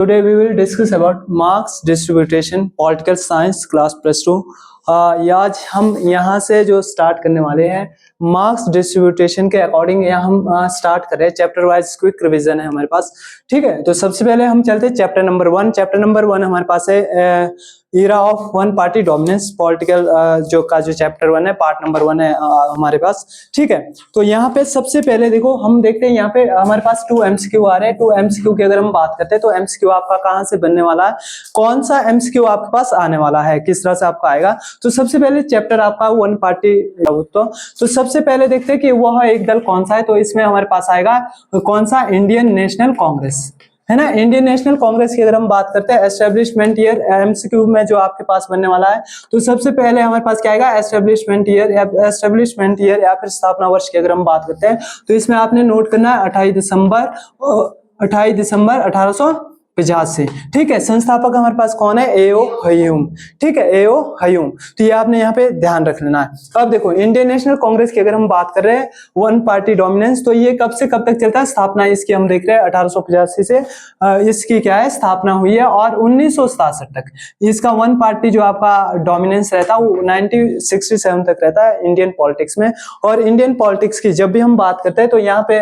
Today we will discuss about marks distribution, political science, class +2. आज हम यहाँ से जो स्टार्ट करने वाले हैं मार्क्स डिस्ट्रीब्यूटेशन के अकॉर्डिंग यहाँ हम स्टार्ट कर रहे हैं। चैप्टर वाइज क्विक रिवीजन है हमारे पास, ठीक है। तो सबसे पहले हम चलते हैं चैप्टर नंबर 1। चैप्टर नंबर 1 हमारे पास है era of one party dominance, political जो चैप्टर 1 है, पार्ट नंबर 1 है हमारे पास, ठीक है। तो यहाँ पे सबसे पहले देखो हम देखते हैं, यहाँ पे हमारे पास 2 MCQ आ रहे हैं। 2 MCQ की अगर हम बात करते हैं तो MCQ आपका कहाँ से बनने वाला है, कौन सा MCQ आपके पास आने वाला है, किस तरह से आपका आएगा। तो सबसे पहले चैप्टर आपका वन पार्टी तो सबसे पहले देखते हैं कि वह एक दल कौन सा है। तो इसमें हमारे पास आएगा कौन सा, इंडियन नेशनल कांग्रेस, है ना। इंडियन नेशनल कांग्रेस की अगर हम बात करते हैं एस्टेब्लिशमेंट ईयर MCQ में जो आपके पास बनने वाला है, तो सबसे पहले हमारे पास क्या आएगा, एस्टेब्लिशमेंट ईयर या फिर स्थापना वर्ष की अगर हम बात करते हैं तो इसमें आपने नोट करना है 28 दिसंबर 1885, ठीक है। संस्थापक हमारे पास कौन है, एओ हयूम, ठीक है, एओ हयूम। तो ये आपने यहाँ पे ध्यान रख लेना है। अब देखो इंडियन नेशनल कांग्रेस की अगर हम बात कर रहे हैं वन पार्टी डोमिनेंस, तो ये कब से कब तक चलता है, स्थापना इसकी हम देख रहे हैं 1885 से इसकी क्या है, स्थापना हुई है। और 1967 तक इसका वन पार्टी जो आपका डोमिनेंस रहता है वो 1967 तक रहता है इंडियन पॉलिटिक्स में। और इंडियन पॉलिटिक्स की जब भी हम बात करते हैं तो यहाँ पे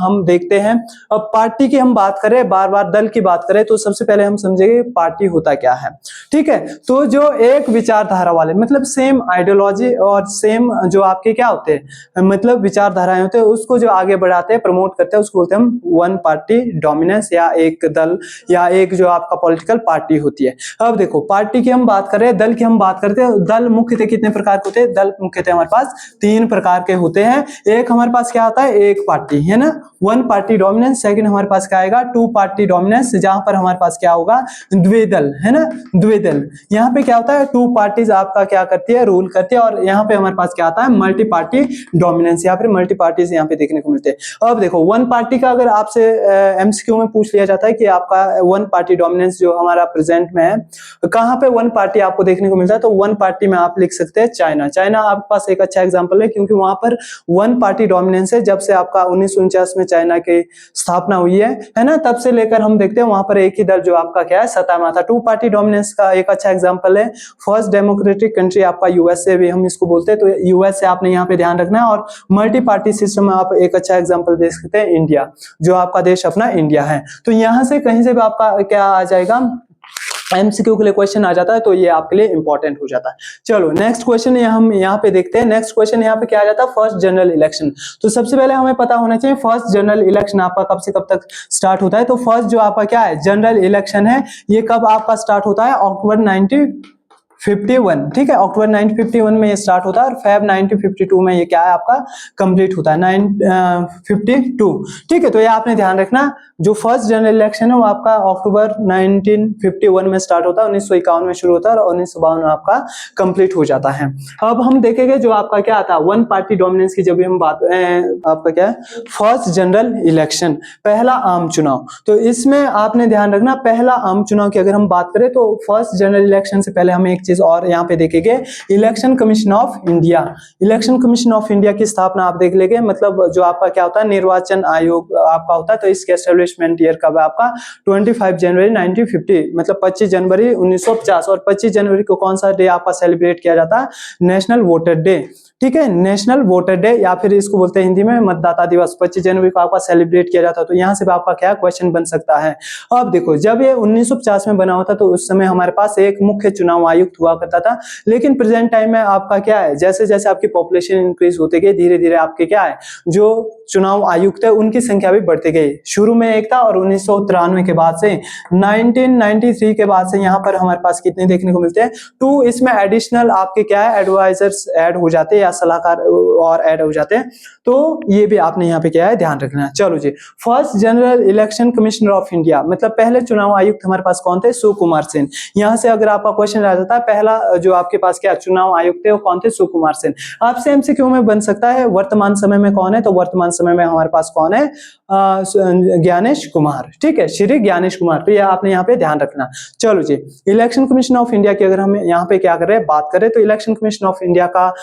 हम देखते हैं, अब पार्टी की हम बात करें, बार बार दल की बात करें, तो सबसे पहले हम समझेंगे पार्टी होता क्या है, ठीक है। तो जो एक विचारधारा वाले, मतलब सेम आइडियोलॉजी और सेम जो आपके क्या होते हैं, मतलब विचारधाराएं होते हैं, उसको जो आगे बढ़ाते हैं, प्रमोट करते हैं, उसको बोलते हैं हम वन पार्टी डोमिनेंस, या एक दल या एक जो आपका पॉलिटिकल पार्टी होती है। अब देखो पार्टी की हम बात कर रहे हैं, दल की हम बात करते हैं। दल मुख्यतः कितने प्रकार के होते हैं, दल मुख्यतः हमारे पास 3 प्रकार के होते हैं। एक हमारे पास क्या आता है, एक पार्टी, है ना, वन पार्टी डोमिनेंस। सेकंड हमारे पास क्या आएगा, 2 पार्टी डोमिनेंस, जहां पर हमारे पास क्या होगा, द्विदल, है ना, द्विदल। यहाँ पे क्या होता है, 2 पार्टीज आपका क्या करती है, रूल करती है। और यहाँ पे हमारे पास क्या आता है, मल्टी पार्टी डोमिनेंस, या फिर मल्टी पार्टीज यहाँ पे देखने को मिलते हैं। अब देखो वन पार्टी का अगर आपसे MCQ में पूछ लिया जाता है कि आपका वन पार्टी डोमिनेंस जो हमारा प्रेजेंट में है, कहाँ पे वन पार्टी आपको देखने को मिलता है, तो वन पार्टी में आप लिख सकते हैं चाइना। चाइना आपके पास एक अच्छा एग्जाम्पल है, क्योंकि वहां पर वन पार्टी डोमिनेंस है। जब से आपका 1949 में चाइना की स्थापना हुई है ना, तब से लेकर हम देखते हैं वहां पर एक ही दल जो आपका क्या है, सत्ता में था। 2 पार्टी डोमिनेंस का एक अच्छा एग्जांपल है फर्स्ट डेमोक्रेटिक कंट्री आपका USA भी हम इसको बोलते हैं, तो USA आपने यहाँ पे ध्यान रखना है। और मल्टी पार्टी सिस्टम में आप एक अच्छा एग्जांपल देख सकते हैं इंडिया, जो आपका देश अपना इंडिया है। तो यहाँ से कहीं से भी आपका क्या आ जाएगा, MCQ के लिए क्वेश्चन आ जाता है, तो ये आपके लिए इंपॉर्टेंट हो जाता है। चलो नेक्स्ट क्वेश्चन हम यहाँ पे देखते हैं। नेक्स्ट क्वेश्चन यहाँ पे क्या आ जाता है, फर्स्ट जनरल इलेक्शन। तो सबसे पहले हमें पता होना चाहिए फर्स्ट जनरल इलेक्शन आपका कब से कब तक स्टार्ट होता है। तो फर्स्ट जो आपका क्या है, जनरल इलेक्शन है, ये कब आपका स्टार्ट होता है, अक्टूबर 1951, ठीक है, अक्टूबर 1951 में ये स्टार्ट होता है। और फेब 1952 में ये क्या है आपका कंप्लीट होता है, 952, ठीक है। तो ये आपने ध्यान रखना, जो फर्स्ट जनरल इलेक्शन है वो आपका अक्टूबर 1951 में स्टार्ट होता है, 1951 में शुरू होता है और 1952 में आपका कंप्लीट हो जाता है। अब हम देखेंगे जो आपका क्या आता है, वन पार्टी डोमिनेंस की जब भी हम बात आपका क्या है, फर्स्ट जनरल इलेक्शन, पहला आम चुनाव। तो इसमें आपने ध्यान रखना, पहला आम चुनाव की अगर हम बात करें तो फर्स्ट जनरल इलेक्शन से पहले हमें एक चीज और यहाँ पे देखेंगे, election commission of India. Election commission of India की स्थापना आप देख लेंगे, मतलब जो आपका क्या होता है, निर्वाचन आयोग आपका होता है। तो इसके एस्टेब्लिशमेंट ईयर कब है आपका, 25 जनवरी 1950, मतलब 25 जनवरी 1950। और 25 जनवरी को कौन सा डे आपका सेलिब्रेट किया जाता है, नेशनल वोटर डे, ठीक है, नेशनल वोटर डे, या फिर इसको बोलते हैं हिंदी में मतदाता दिवस। 25 जनवरी को आपका सेलिब्रेट किया जाता है। तो यहाँ से भी आपका क्या क्वेश्चन बन सकता है। अब देखो जब ये 1950 में बना हुआ था, तो उस समय हमारे पास एक मुख्य चुनाव आयुक्त हुआ करता था। लेकिन प्रेजेंट टाइम में आपका क्या है, जैसे जैसे आपकी पॉपुलेशन इंक्रीज होती गई, धीरे धीरे आपके क्या है, जो चुनाव आयुक्त है उनकी संख्या भी बढ़ती गई। शुरू में एक था, और 1993 के बाद से 1993 के बाद से यहाँ पर हमारे पास कितने देखने को मिलते हैं, 2। इसमें एडिशनल आपके क्या है, एडवाइजर्स ऐड हो जाते हैं, या सलाहकार और ऐड हो जाते हैं। तो ये भी आपने यहाँ पे क्या है ध्यान रखना है। चलो जी, first general election commissioner of India, मतलब पहले चुनाव आयुक्त हमारे पास कौन थे, सुकुमार सेन। यहाँ से अगर आपका क्वेश्चन आ जाता है पहला जो आपके पास क्या चुनाव आयुक्त थे वो कौन थे? सुकुमार सेन। आपसे एमसीक्यू में बन सकता है वर्तमान समय में कौन है, तो वर्तमान समय में हमारे पास कौन है? ज्ञानेश कुमार। ठीक है, श्री ज्ञानेश कुमार। तो ये आपने यहाँ पे ध्यान रखना। चलो जी, इलेक्शन कमीशन ऑफ इंडिया की अगर हम यहाँ पे क्या कर रहे हैं, बात करें, तो इलेक्शन कमीशन ऑफ इंडिया का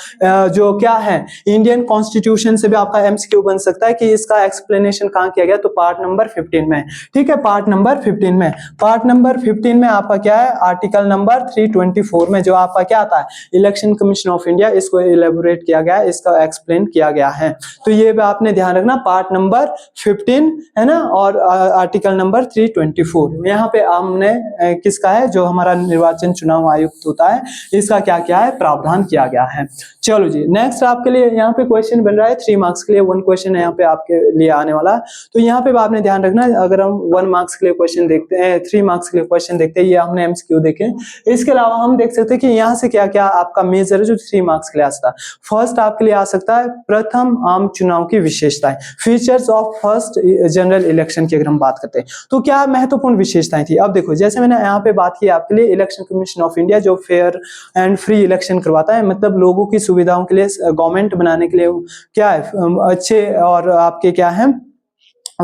जो क्या है, इंडियन कॉन्स्टिट्यूशन से भी आपका एमसीक्यू बन सकता है कि इसका एक्सप्लेनेशन कहाँ किया गया, तो पार्ट नंबर 15 में। ठीक है, पार्ट नंबर 15 में। पार्ट नंबर 15 में आपका क्या है, आर्टिकल नंबर 324 में जो आपका क्या आता है, इलेक्शन कमीशन ऑफ इंडिया, इसको इलेबोरेट किया गया है, इसका एक्सप्लेन किया गया है। तो ये भी आपने ध्यान रखना, पार्ट नंबर 15 है ना, और आर्टिकल नंबर 324। यहाँ पे हमने किसका है, जो हमारा निर्वाचन चुनाव आयुक्त होता है, इसका क्या क्या है, प्रावधान किया गया है। चलो जी, नेक्स्ट आपके लिए यहाँ पे क्वेश्चन बन रहा है 3 मार्क्स के लिए, 1 क्वेश्चन है यहाँ पे आपके लिए आने वाला। तो यहाँ पे आपने ध्यान रखना, अगर हम 1 मार्क्स के लिए क्वेश्चन देखते हैं, 3 मार्क्स के लिए क्वेश्चन देखते हैं, ये हमने एमसीक्यू देखे। इसके अलावा हम देख सकते हैं कि यहाँ से क्या क्या आपका मेजर है जो 3 मार्क्स के लिए आ सकता है। फर्स्ट आपके लिए आ सकता है प्रथम आम चुनाव की विशेषताएं, features of first general election की अगर हम बात करते हैं तो क्या महत्वपूर्ण विशेषताएं थी। अब देखो, जैसे मैंने यहाँ पे बात की आपके लिए, इलेक्शन कमीशन ऑफ इंडिया जो फेयर एंड फ्री इलेक्शन करवाता है, मतलब लोगों की सुविधाओं के लिए, गवर्नमेंट बनाने के लिए क्या है, अच्छे और आपके क्या है,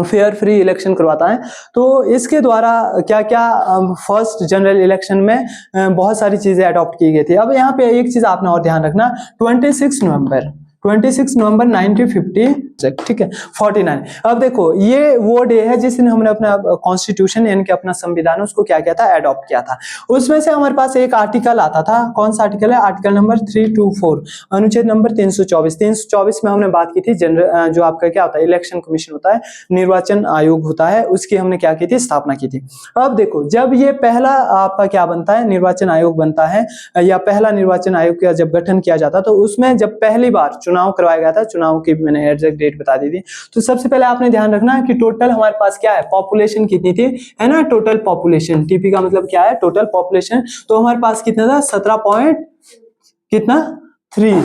फेयर फ्री इलेक्शन करवाता है। तो इसके द्वारा क्या क्या फर्स्ट जनरल इलेक्शन में बहुत सारी चीजें अडॉप्ट की गई थी। अब यहाँ पे एक चीज आपने और ध्यान रखना, 26 नवंबर 1950, ठीक है, 49। अब देखो, ये वो डे है जिस दिन हमने अपना कॉन्स्टिट्यूशन यानी कि अपना संविधान उसको क्या किया था, अडॉप्ट किया था। उसमें से हमारे पास एक आर्टिकल आता था, कौन सा आर्टिकल है, आर्टिकल नंबर 324, अनुच्छेद नंबर 324 में हमने बात की थी जनरल जो आपका क्या होता है, इलेक्शन कमीशन होता है, निर्वाचन आयोग होता है, उसकी हमने क्या की थी, स्थापना की थी। अब देखो, जब ये पहला आपका क्या बनता है, निर्वाचन आयोग बनता है, या पहला निर्वाचन आयोग का जब गठन किया जाता, तो उसमें जब पहली बार चुनाव करवाया गया था, चुनाव की मैंने एग्जैक्ट डेट बता दी थी। तो सबसे पहले आपने ध्यान रखना कि टोटल हमारे पास क्या है, पॉपुलेशन कितनी थी, है ना, टोटल पॉपुलेशन, टीपी का मतलब क्या है, टोटल पॉपुलेशन। तो हमारे पास कितना था, 17.3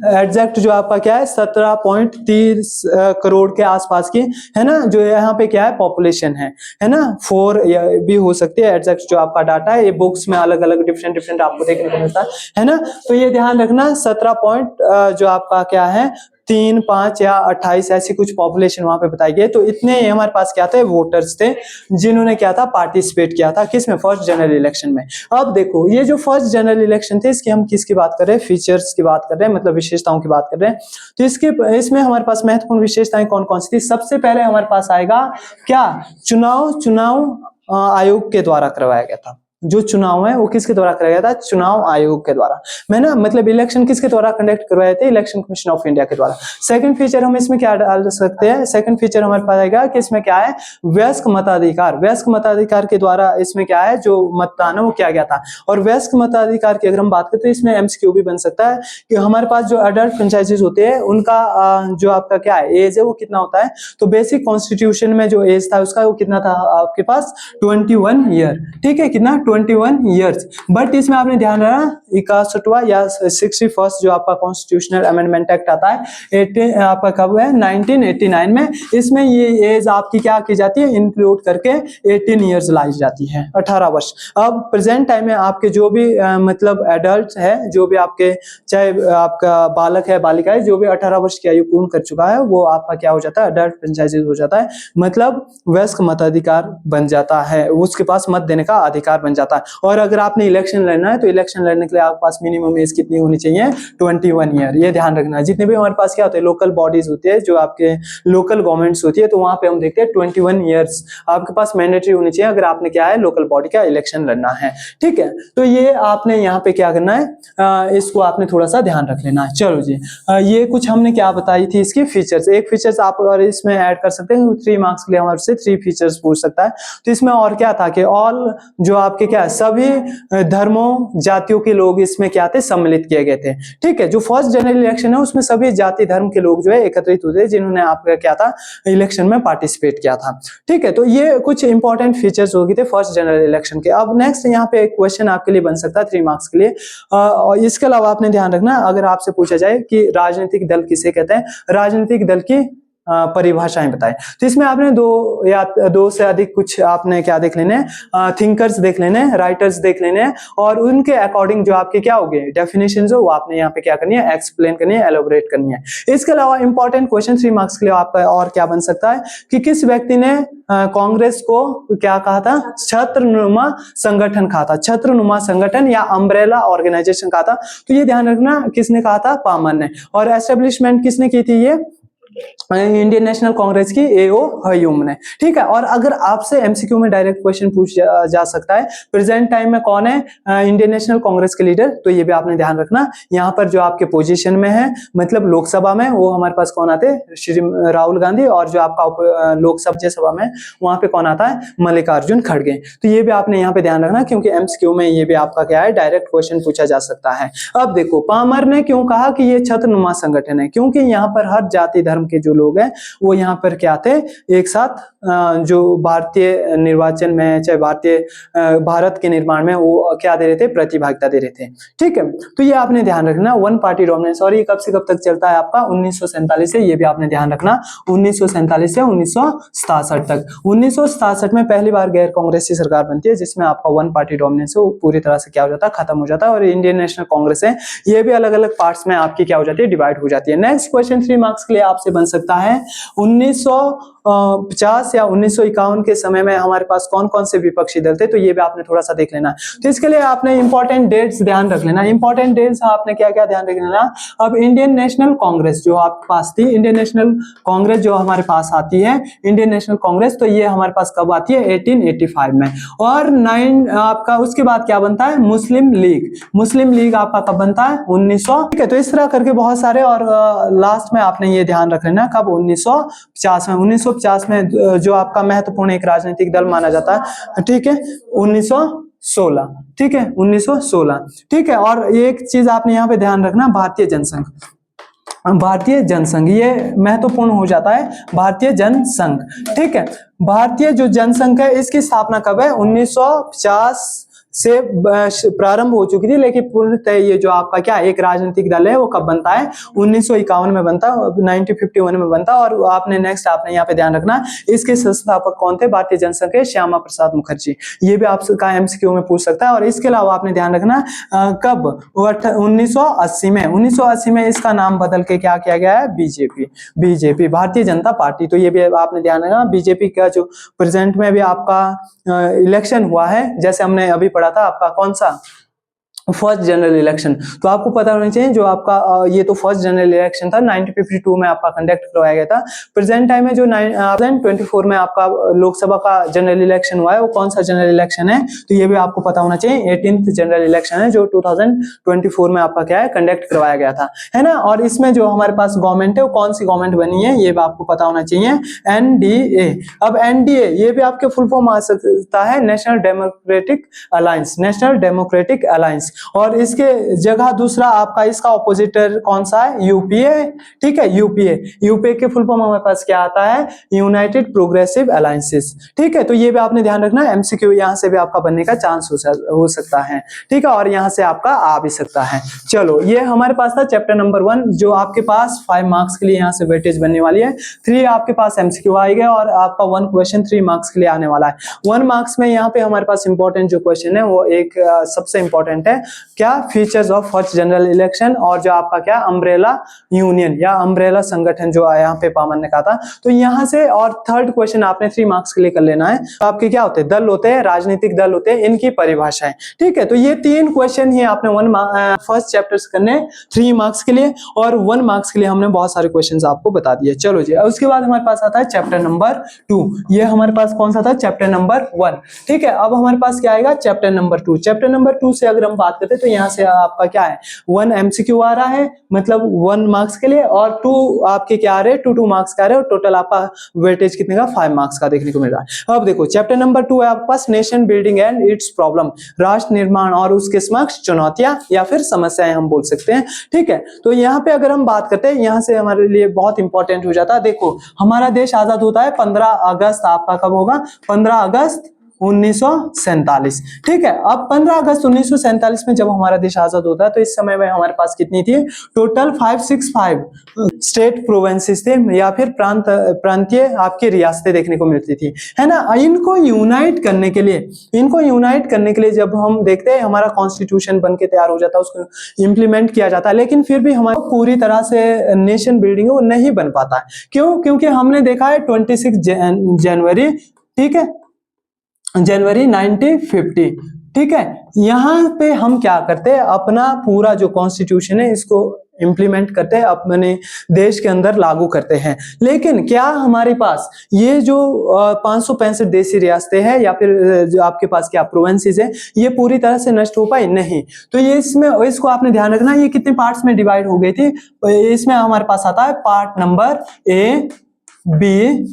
एग्जैक्ट जो आपका क्या है, 17.3 करोड़ के आसपास की, है ना, जो यहाँ पे क्या है, पॉपुलेशन है ना, 4 भी हो सकती है। एग्जैक्ट जो आपका डाटा है, ये बुक्स में अलग अलग डिफरेंट आपको देखने को मिलता है ना। तो ये ध्यान रखना, 17 जो आपका क्या है, 3, 5 या 28 ऐसी कुछ पॉपुलेशन वहां पे बताई गई। तो इतने हमारे पास क्या थे, वोटर्स थे जिन्होंने क्या था, पार्टिसिपेट किया था, किसमें, फर्स्ट जनरल इलेक्शन में। अब देखो, ये जो फर्स्ट जनरल इलेक्शन थे, इसकी हम किसकी बात कर रहे हैं, फीचर्स की बात कर रहे हैं, मतलब विशेषताओं की बात कर रहे हैं। तो इसमें हमारे पास महत्वपूर्ण विशेषताएं कौन कौन सी थी। सबसे पहले हमारे पास आएगा क्या, चुनाव आयोग के द्वारा करवाया गया था। जो चुनाव है वो किसके द्वारा कराया गया था, चुनाव आयोग के द्वारा। मैं ना मतलब इलेक्शन किसके द्वारा कंडक्ट करवाए थे, इलेक्शन कमीशन ऑफ इंडिया के द्वारा। सेकंड फीचर हम इसमें क्या डाल सकते हैं, सेकंड फीचर हमारे पास आएगा कि इसमें क्या है, वयस्क मताधिकार। वयस्क मताधिकार के द्वारा इसमें क्या है, जो मतदान है वो किया गया था। और वयस्क मताधिकार की अगर हम बात करें तो इसमें एमसीक्यू भी बन सकता है कि हमारे पास जो अडल्ट फ्रेंचाइजीज होते हैं उनका जो आपका क्या है, एज है वो कितना होता है। तो बेसिक कॉन्स्टिट्यूशन में जो एज था उसका वो कितना था आपके पास, 21 ईयर। ठीक है, कितना, 21 ईयर्स। बट इसमें आपने ध्यान रखना, 61वां या 61st जो आपका कॉन्स्टिट्यूशनल अमेंडमेंट एक्ट आता है, 18 आपका कब है, 1989 में। इसमें ये एज आपकी क्या की जाती है, इंक्लूड करके 18 ईयर्स लाई जाती है, 18 वर्ष। अब प्रेजेंट टाइम में आपके जो भी मतलब एडल्ट है, जो भी आपके, चाहे आपका बालक है, बालिका है, जो भी 18 वर्ष की आयु पूर्ण कर चुका है, वो आपका क्या हो जाता है, अडल्ट फ्रेंचाइजी हो जाता है, मतलब वयस्क मताधिकार बन जाता है, उसके पास मत देने का अधिकार बन जाता है। और अगर आपने इलेक्शन लड़ना है तो इलेक्शन लड़ने के लिए आपके पास मिनिमम एज कितनी होनी चाहिए, 21 ईयर। ये ध्यान रखना है। जितने भी हमारे पास क्या होते हैं, लोकल बॉडीज होती है, जो आपके लोकल गवर्नमेंट्स होती है, तो वहां पे हम देखते हैं 21 ईयर्स आपके पास मैंडेटरी होनी चाहिए अगर आपने क्या है, लोकल बॉडी का इलेक्शन लड़ना है। ठीक है, तो ये आपने यहाँ पे क्या करना है, इसको आपने थोड़ा सा ध्यान रख लेना है। चलो जी, ये कुछ हमने क्या बताई थी इसकी फीचर्स। एक फीचर्स आप और इसमें ऐड कर सकते हैं, 3 मार्क्स के लिए हमारे से 3 फीचर्स पूछ सकता है। तो इसमें और क्या था कि ऑल जो आपके क्या सभी धर्मों जातियों के लोग इसमें क्या थे, सम्मिलित किए गए थे। ठीक है, जो फर्स्ट जनरल इलेक्शन है उसमें सभी जाति धर्म के लोग जो है एकत्रित हुए थे, जिन्होंने आपका क्या था, इलेक्शन में पार्टिसिपेट किया था। ठीक है, तो ये कुछ इंपॉर्टेंट फीचर्स हो गए थे फर्स्ट जनरल इलेक्शन के। अब नेक्स्ट यहाँ पे एक क्वेश्चन आपके लिए बन सकता है 3 मार्क्स के लिए। और इसके अलावा आपने ध्यान रखना, अगर आपसे पूछा जाए कि राजनीतिक दल किसे कहते हैं, राजनीतिक दल की परिभाषाएं बताएं। तो इसमें आपने दो या दो से अधिक कुछ आपने क्या देख लेने, थिंकर्स देख लेने, राइटर्स देख लेने, और उनके अकॉर्डिंग जो आपके क्या होंगे डेफिनेशंस हो वो आपने यहाँ पे क्या करनी है, एक्सप्लेन करनी है, एलोबरेट करनी है। इसके अलावा इंपॉर्टेंट क्वेश्चन 3 मार्क्स के लिए आपका और क्या बन सकता है कि किस व्यक्ति ने कांग्रेस को क्या कहा था, छत्रनुमा संगठन कहा था, छत्रनुमा संगठन या अम्ब्रेला ऑर्गेनाइजेशन कहा था। तो ये ध्यान रखना किसने कहा था, पामर ने। और एस्टेब्लिशमेंट किसने की थी, ये इंडियन नेशनल कांग्रेस की एओ ह्यूम ने। ठीक है, और अगर आपसे एमसीक्यू में डायरेक्ट क्वेश्चन पूछ जा सकता है प्रेजेंट टाइम में कौन है इंडियन नेशनल कांग्रेस के लीडर, तो ये भी आपने ध्यान रखना। यहाँ पर जो आपके पोजीशन में है, मतलब लोकसभा में वो हमारे पास कौन आते हैं, श्री राहुल गांधी, और जो आपका लोकसभा सभा में वहां पे कौन आता है, मल्लिकार्जुन खड़गे। तो ये भी आपने यहाँ पे ध्यान रखना, क्योंकि एमसीक्यू में ये भी आपका क्या है, डायरेक्ट क्वेश्चन पूछा जा सकता है। अब देखो पामर ने क्यों कहा कि ये छत्रनुमा संगठन है, क्योंकि यहाँ पर हर जाति धर्म के जो लोग हैं वो यहाँ पर क्या थे, एक साथ जो भारतीय निर्वाचन में, चाहे भारत के निर्माण में वो क्या दे रहे थे, प्रतिभागिता दे रहे थे। ठीक है, तो ये आपने ध्यान रखना, वन पार्टी डोमिनेंस। और ये कब से कब तक चलता है आपका, 1947 से, ये भी आपने ध्यान रखना, 1947 से 1967 तक। 1967 में पहली बार गैर कांग्रेसी सरकार बनती है, जिसमें आपका वन पार्टी डोमिनेंस है वो पूरी तरह से क्या हो जाता है, खत्म हो जाता है। और इंडियन नेशनल कांग्रेस है, ये भी अलग अलग पार्ट्स में आपकी क्या हो जाती है, डिवाइड हो जाती है। नेक्स्ट क्वेश्चन 3 मार्क्स के लिए आपसे बन सकता है 1950 या 1951 के समय में हमारे पास कौन कौन से विपक्षी दल थे, तो ये भी आपने थोड़ा सा देख लेना। तो इसके लिए आपने इंपॉर्टेंट डेट्स ध्यान रख लेना। इंपॉर्टेंट डेट्स आपने क्या क्या ध्यान रख लेना। अब इंडियन नेशनल कांग्रेस जो आपके पास थी, इंडियन नेशनल कांग्रेस जो हमारे पास आती है, इंडियन नेशनल कांग्रेस, तो ये हमारे पास कब आती है, 1885 में। और आपका उसके बाद क्या बनता है, मुस्लिम लीग। मुस्लिम लीग आपका कब बनता है, 1900। ठीक है, तो इस तरह करके बहुत सारे, और लास्ट में आपने ये ध्यान रख लेना कब, 1950 में। 1950 में जो आपका महत्वपूर्ण एक राजनीतिक दल माना जाता है, ठीक है, 1916। ठीक है, 1916। ठीक है, और एक चीज आपने यहाँ पे ध्यान रखना, भारतीय जनसंघ। भारतीय जनसंघ ये महत्वपूर्ण हो जाता है, भारतीय जनसंघ। ठीक है, भारतीय जो जनसंघ है इसकी स्थापना कब है, 1950 से प्रारंभ हो चुकी थी, लेकिन पूर्णतः ये जो आपका क्या एक राजनीतिक दल है वो कब बनता है, 1951 में बनता है, 1951 में बनता है। और आपने नेक्स्ट आपने यहाँ पे ध्यान रखना, इसके संस्थापक कौन थे, भारतीय जनसंघ के श्यामा प्रसाद मुखर्जी। ये भी आपका एमसीक्यू में पूछ सकता है। और इसके अलावा आपने ध्यान रखना कब, 1980 में। 1980 में इसका नाम बदल के क्या किया गया है, बीजेपी, भारतीय जनता पार्टी। तो ये भी आपने ध्यान रखना। बीजेपी का जो प्रेजेंट में भी आपका इलेक्शन हुआ है, जैसे हमने अभी पढ़ा था आपका कौन सा, फर्स्ट जनरल इलेक्शन, तो आपको पता होना चाहिए जो आपका ये तो फर्स्ट जनरल इलेक्शन था 1952 में आपका कंडक्ट करवाया गया था। प्रेजेंट टाइम में जो 2024 में आपका लोकसभा का जनरल इलेक्शन हुआ है वो कौन सा जनरल इलेक्शन है, तो ये भी आपको पता होना चाहिए। 18th जनरल इलेक्शन है जो 2024 में आपका क्या है, कंडक्ट करवाया गया था, है ना। और इसमें जो हमारे पास गवर्नमेंट है वो कौन सी गवर्नमेंट बनी है, ये भी आपको पता होना चाहिए, एनडीए। अब एनडीए ये भी आपके फुल फॉर्म आ सकता है, national democratic alliance, national democratic alliance. और इसके जगह दूसरा आपका इसका ऑपोजिटर कौन सा है, यूपीए। ठीक है, यूपीए के फुल फॉर्म हमारे पास क्या आता है, यूनाइटेड प्रोग्रेसिव अलायंसेस। ठीक है, तो ये भी आपने ध्यान रखना, एमसीक्यू यहां से भी आपका बनने का चांस हो सकता है। ठीक है, और यहां से आपका आ भी सकता है। चलो, ये हमारे पास था चैप्टर नंबर 1 जो आपके पास 5 मार्क्स के लिए यहाँ से वेटेज बनने वाली है। 3 आपके पास एमसीक्यू आएगा और आपका 1 क्वेश्चन 3 मार्क्स के लिए आने वाला है। 1 मार्क्स में यहाँ पे हमारे पास इंपॉर्टेंट जो क्वेश्चन है वो एक सबसे इंपॉर्टेंट है, क्या features of first general election, और जो आपका क्या अम्ब्रेला यूनियन या अम्ब्रेला संगठन जो यहाँ पे पामर ने कहा था। तो यहाँ से और 3rd क्वेश्चन आपने 3 मार्क्स के लिए कर लेना है। तो आपके क्या होते हैं, दल होते हैं, राजनीतिक दल होते हैं, इनकी परिभाषाएं। ठीक है, तो ये 3 क्वेश्चन ही आपने फर्स्ट चैप्टर से करने 3 मार्क्स के लिए, और 1 मार्क्स के लिए हमने बहुत सारे क्वेश्चन आपको बता दिए। चलो जी, उसके बाद हमारे पास आता है चैप्टर नंबर 2। ये हमारे पास कौन सा था, चैप्टर नंबर 1। ठीक है, अब हमारे पास क्या आएगा, चैप्टर नंबर 2। चैप्टर नंबर 2 से अगर हम बात करते हैं तो यहाँ से आपका क्या है, 1 एमसीक्यू आ रहा है, मतलब 1 मार्क्स के लिए, और 2 आपके क्या आ रहे हैं, 2 मार्क्स का आ रहे हैं, और टोटल आपका वेटेज कितने का, 5 मार्क्स का देखने को मिल रहा है। अब देखो चैप्टर नंबर 2 है आपके पास, nation building and its problem, राष्ट्र निर्माण और उसके समक्ष चुनौतियां या फिर समस्याएं हम बोल सकते हैं। ठीक है, तो यहाँ पे अगर हम बात करते हैं, यहाँ से हमारे लिए बहुत इंपॉर्टेंट हो जाता है। देखो हमारा देश आजाद होता है 15 अगस्त, आपका कब होगा, 15 अगस्त 1947। ठीक है, अब 15 अगस्त 1947 में जब हमारा देश आजाद होता है तो इस समय में हमारे पास कितनी थी, टोटल 565 स्टेट प्रोविंसेस थे या फिर प्रांतीय आपकी रियासतें देखने को मिलती थी, है ना। इनको यूनाइट करने के लिए जब हम देखते हैं हमारा कॉन्स्टिट्यूशन बन के तैयार हो जाता है, उसको इंप्लीमेंट किया जाता है, लेकिन फिर भी हमारा पूरी तरह से नेशन बिल्डिंग वो नहीं बन पाता है। क्यों? क्योंकि हमने देखा है 26 जनवरी, ठीक है, जनवरी 1950, ठीक है, यहाँ पे हम क्या करते हैं, अपना पूरा जो कॉन्स्टिट्यूशन है इसको इंप्लीमेंट करते हैं, अपने देश के अंदर लागू करते हैं। लेकिन क्या हमारे पास ये जो 565 देशी रियासतें हैं या फिर जो आपके पास क्या प्रोविंसेस है, ये पूरी तरह से नष्ट हो पाई? नहीं। तो ये इसको आपने ध्यान रखना, ये कितने पार्ट्स में डिवाइड हो गई थी। इसमें हमारे पास आता है पार्ट नंबर ए, बी,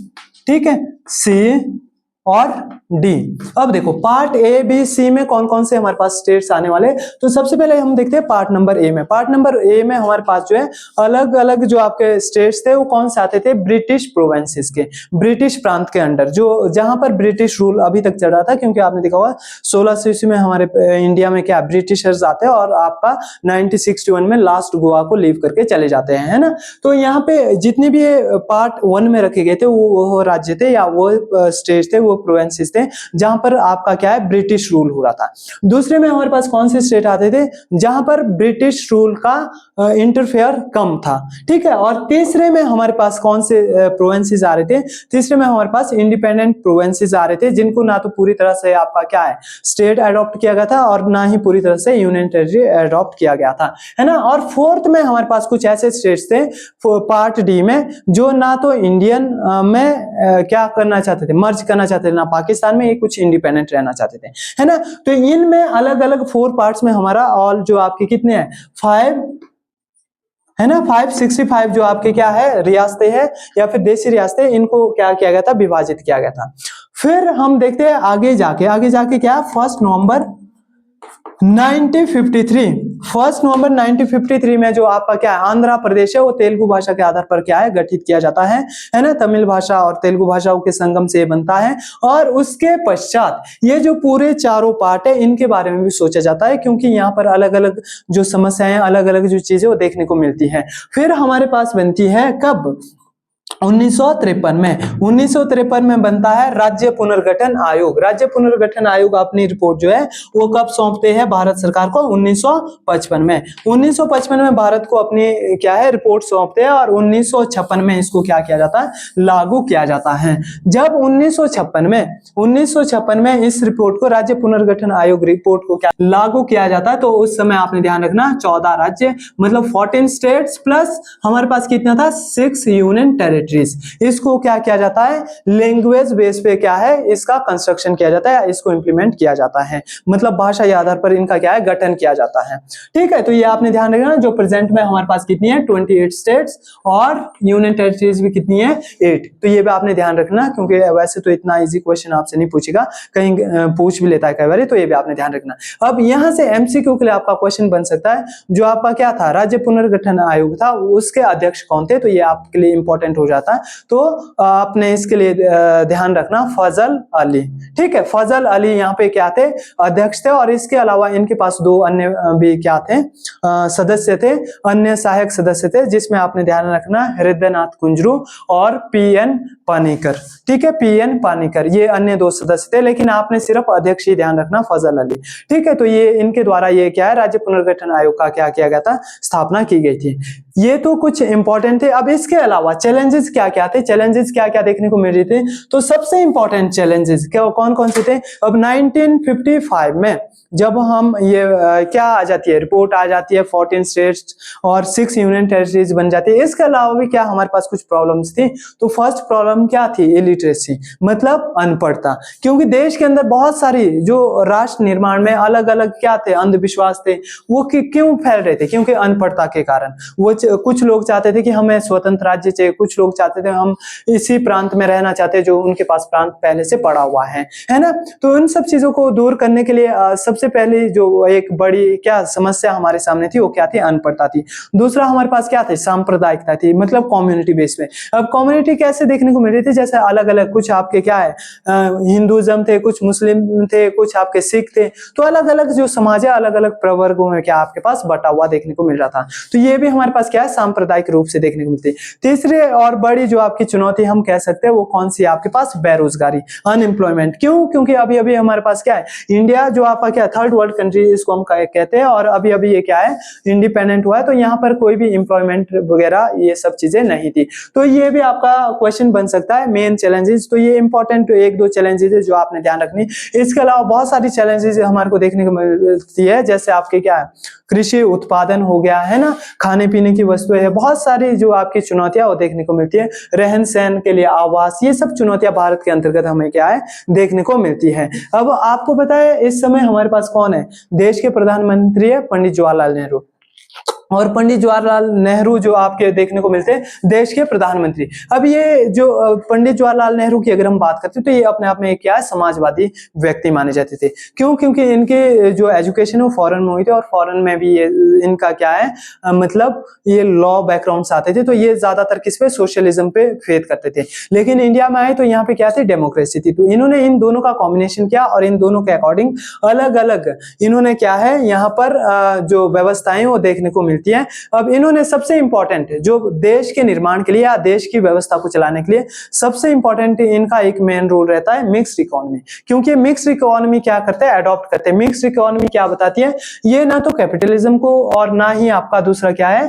ठीक है, सी और डी। अब देखो पार्ट ए, बी, सी में कौन कौन से हमारे पास स्टेट्स आने वाले, तो सबसे पहले हम देखते हैं पार्ट नंबर ए में। पार्ट नंबर ए में हमारे पास जो है अलग अलग जो आपके स्टेट्स थे वो कौन से आते थे, ब्रिटिश प्रोविंसेस के, ब्रिटिश प्रांत के अंडर, जो जहां पर ब्रिटिश रूल अभी तक चल रहा था। क्योंकि आपने देखा होगा 1600 ईस्वी में हमारे इंडिया में क्या ब्रिटिशर्स आते हैं और आपका 1961 में लास्ट गोवा को लीव करके चले जाते हैं, है ना। तो यहाँ पे जितने भी पार्ट 1 में रखे गए थे वो राज्य थे या वो स्टेट थे, वो प्रोविंसेस थे जहां पर आपका क्या है, ब्रिटिश रूल हो रहा था। दूसरे में हमारे पास कौन से स्टेट आते थे, जहां पर ब्रिटिश रूल का इंटरफेयर कम था, ठीक है। और तीसरे में हमारे पास कौन से प्रोविंसेस आ रहे थे, तीसरे में हमारे पास इंडिपेंडेंट प्रोविंसेस आ रहे थे, जिनको ना तो पूरी तरह से आपका क्या है स्टेट अडॉप्ट किया गया था और ना ही पूरी तरह से यूनियन टेरिटरी अडॉप्ट किया गया था, है ना। और फोर्थ में हमारे पास कुछ ऐसे स्टेट्स थे पार्ट डी में, जो ना तो इंडियन में क्या करना चाहते थे, मर्ज करना चाहते थे, ना पाकिस्तान में, ये कुछ इंडिपेंडेंट रहना चाहते थे, है ना। तो इनमें अलग अलग 4 पार्ट्स में हमारा ऑल जो आपके कितने हैं 5, है ना, 565 जो आपके क्या है रियासतें हैं या फिर देशी रियासतें, इनको क्या किया गया था, विभाजित किया गया था। फिर हम देखते हैं आगे जाके क्या 1 नवंबर 1953 में जो आपका क्या है आंध्र प्रदेश है, वो तेलुगु भाषा के आधार पर क्या है गठित किया जाता है ना। तमिल भाषा और तेलुगु भाषाओं के संगम से बनता है। और उसके पश्चात ये जो पूरे चारों पार्ट है इनके बारे में भी सोचा जाता है, क्योंकि यहाँ पर अलग अलग जो समस्याएं, अलग अलग जो चीजें वो देखने को मिलती है। फिर हमारे पास बनती है कब, 1953 में बनता है राज्य पुनर्गठन आयोग। राज्य पुनर्गठन आयोग अपनी रिपोर्ट जो है वो कब सौंपते हैं भारत सरकार को, 1955 में। 1955 में भारत को अपनी क्या है रिपोर्ट सौंपते हैं और 1956 में इसको क्या किया जाता है, लागू किया जाता है। जब 1956 में इस रिपोर्ट को, राज्य पुनर्गठन आयोग रिपोर्ट को क्या लागू किया जाता है, तो उस समय आपने ध्यान रखना 14 राज्य मतलब 14 स्टेट्स प्लस हमारे पास कितना था 6 यूनियन टेरिटरीज, इसको क्या किया जाता है, लैंग्वेज बेस पे क्या है इसका कंस्ट्रक्शन किया जाता है, इसको इंप्लीमेंट किया जाता है, मतलब भाषा के आधार पर इनका क्या है गठन किया जाता है। ठीक है, तो ये आपने ध्यान रखना। जो प्रेजेंट में हमारे पास कितनी है 28 स्टेट्स और यूनियन टेरिटरीज भी कितनी है 8। तो ये भी आपने ध्यान रखना, क्योंकि वैसे तो इतना इजी क्वेश्चन आपसे नहीं पूछेगा, कहीं पूछ भी लेता है कई बार, तो ये भी आपने ध्यान रखना। अब यहां से एमसीक्यू के लिए आपका क्वेश्चन बन सकता है, जो आपका क्या था राज्य पुनर्गठन आयोग था, उसके अध्यक्ष कौन थे, तो ये आपके लिए इंपॉर्टेंट हो जाता है। तो आपने इसके लिए ध्यान रखना फजल अली। ठीक है, फजल अली यहाँ पे क्या थे, अध्यक्ष थे। और इसके अलावा इनके पास 2 अन्य भी क्या थे, सदस्य थे, अन्य सहायक सदस्य थे, जिसमें आपने ध्यान रखना हृदयनाथ कुंजरू और पीएन पानीकर। ठीक है, पीएन पानीकर ये अन्य 2 सदस्य थे, लेकिन आपने सिर्फ अध्यक्ष ही ध्यान रखना फजल अली। ठीक है, तो ये इनके द्वारा ये क्या है राज्य पुनर्गठन आयोग का क्या किया गया था, स्थापना की गई थी। ये तो कुछ इंपॉर्टेंट थे। अब इसके अलावा चैलेंजेस क्या क्या थे, चैलेंजेस क्या क्या देखने को मिल रहे थे, तो सबसे इंपॉर्टेंट चैलेंजेस क्या कौन कौन से थे। अब 1955 में जब हम ये क्या आ जाती है रिपोर्ट आ जाती है, 14 स्टेट्स और 6 यूनियन टेरिटरीज बन जाती है। इसके अलावा भी क्या हमारे पास कुछ प्रॉब्लम्स थी। तो फर्स्ट प्रॉब्लम क्या थी, इलिटरेसी मतलब अनपढ़ता, क्योंकि देश के अंदर बहुत सारी जो राष्ट्र निर्माण में अलग अलग क्या थे अंधविश्वास थे, वो क्यों फैल रहे थे, क्योंकि अनपढ़ता के कारण। वो कुछ लोग चाहते थे कि हमें स्वतंत्र राज्य चाहिए, कुछ लोग लोग चाहते थे हम इसी प्रांत में रहना चाहते हैं जो उनके पास प्रांत पहले से पड़ा हुआ है ना। तो उन सब चीजों को दूर करने के लिए सबसे पहले जो एक बड़ी क्या समस्या हमारे सामने थी वो क्या थी, अनपढ़ता थी। दूसरा हमारे पास क्या थे, सांप्रदायिकता थी, मतलब कम्युनिटी बेस पे। अब कम्युनिटी कैसे देखने को मिल रही थी, जैसे अलग अलग कुछ आपके क्या है हिंदुइज्म थे, कुछ मुस्लिम थे, कुछ आपके सिख थे, तो अलग अलग जो समाज है अलग अलग प्रवर्गों में क्या आपके पास बटा हुआ देखने को मिल रहा था। तो ये भी हमारे पास क्या है, सांप्रदायिक रूप से देखने को मिलती है। तीसरी और बड़ी जो आपकी चुनौती हम कह सकते हैं वो कौन सी है, आपके पास बेरोजगारी, अनएम्प्लॉयमेंट। क्यों? क्योंकि अभी अभी हमारे पास क्या है, इंडिया जो आपका क्या थर्ड वर्ल्ड कंट्री इसको हम कहते हैं, और अभी अभी ये क्या है, इंडिपेंडेंट हुआ है, तो यहाँ पर कोई भी एम्प्लॉयमेंट वगैरह ये सब चीजें नहीं थी। तो ये भी आपका क्वेश्चन बन सकता है, मेन चैलेंजेस। तो ये इंपॉर्टेंट एक दो चैलेंजेस है जो आपने ध्यान रखनी। इसके अलावा बहुत सारी चैलेंजेस हमारे को देखने को मिलती है, जैसे आपके क्या है, कृषि उत्पादन हो गया है ना, खाने पीने की वस्तुएं है, बहुत सारी जो आपकी चुनौतियां वो देखने को मिलती है। रहन सहन के लिए आवास, ये सब चुनौतियां भारत के अंतर्गत हमें क्या है देखने को मिलती है। अब आपको पता है इस समय हमारे पास कौन है, देश के प्रधानमंत्री है पंडित जवाहरलाल नेहरू। और पंडित जवाहरलाल नेहरू जो आपके देखने को मिलते हैं देश के प्रधानमंत्री। अब ये जो पंडित जवाहरलाल नेहरू की अगर हम बात करते हैं तो ये अपने आप में एक क्या है, समाजवादी व्यक्ति माने जाते थे। क्यों? क्योंकि इनके जो एजुकेशन है वो फॉरेन में हुई थी, और फॉरेन में भी ये इनका क्या है मतलब ये लॉ बैकग्राउंड से आते थे, तो ये ज्यादातर किस पे, सोशलिज्म पे फेथ करते थे। लेकिन इंडिया में आए तो यहाँ पे क्या थी, डेमोक्रेसी थी। तो इन्होंने इन दोनों का कॉम्बिनेशन किया और इन दोनों के अकॉर्डिंग अलग अलग इन्होंने क्या है यहाँ पर जो व्यवस्थाएं वो देखने को मिलती है। अब इन्होंने सबसे इंपॉर्टेंट जो देश के निर्माण के लिए या देश की व्यवस्था को चलाने के लिए सबसे इंपॉर्टेंट इनका एक मेन रोल रहता है मिक्स्ड इकोनॉमी। क्योंकि मिक्स्ड इकोनॉमी क्या करते हैं, अडॉप्ट करते हैं। मिक्स्ड इकोनॉमी क्या बताती है, ये ना तो कैपिटलिज्म को और ना ही आपका दूसरा क्या है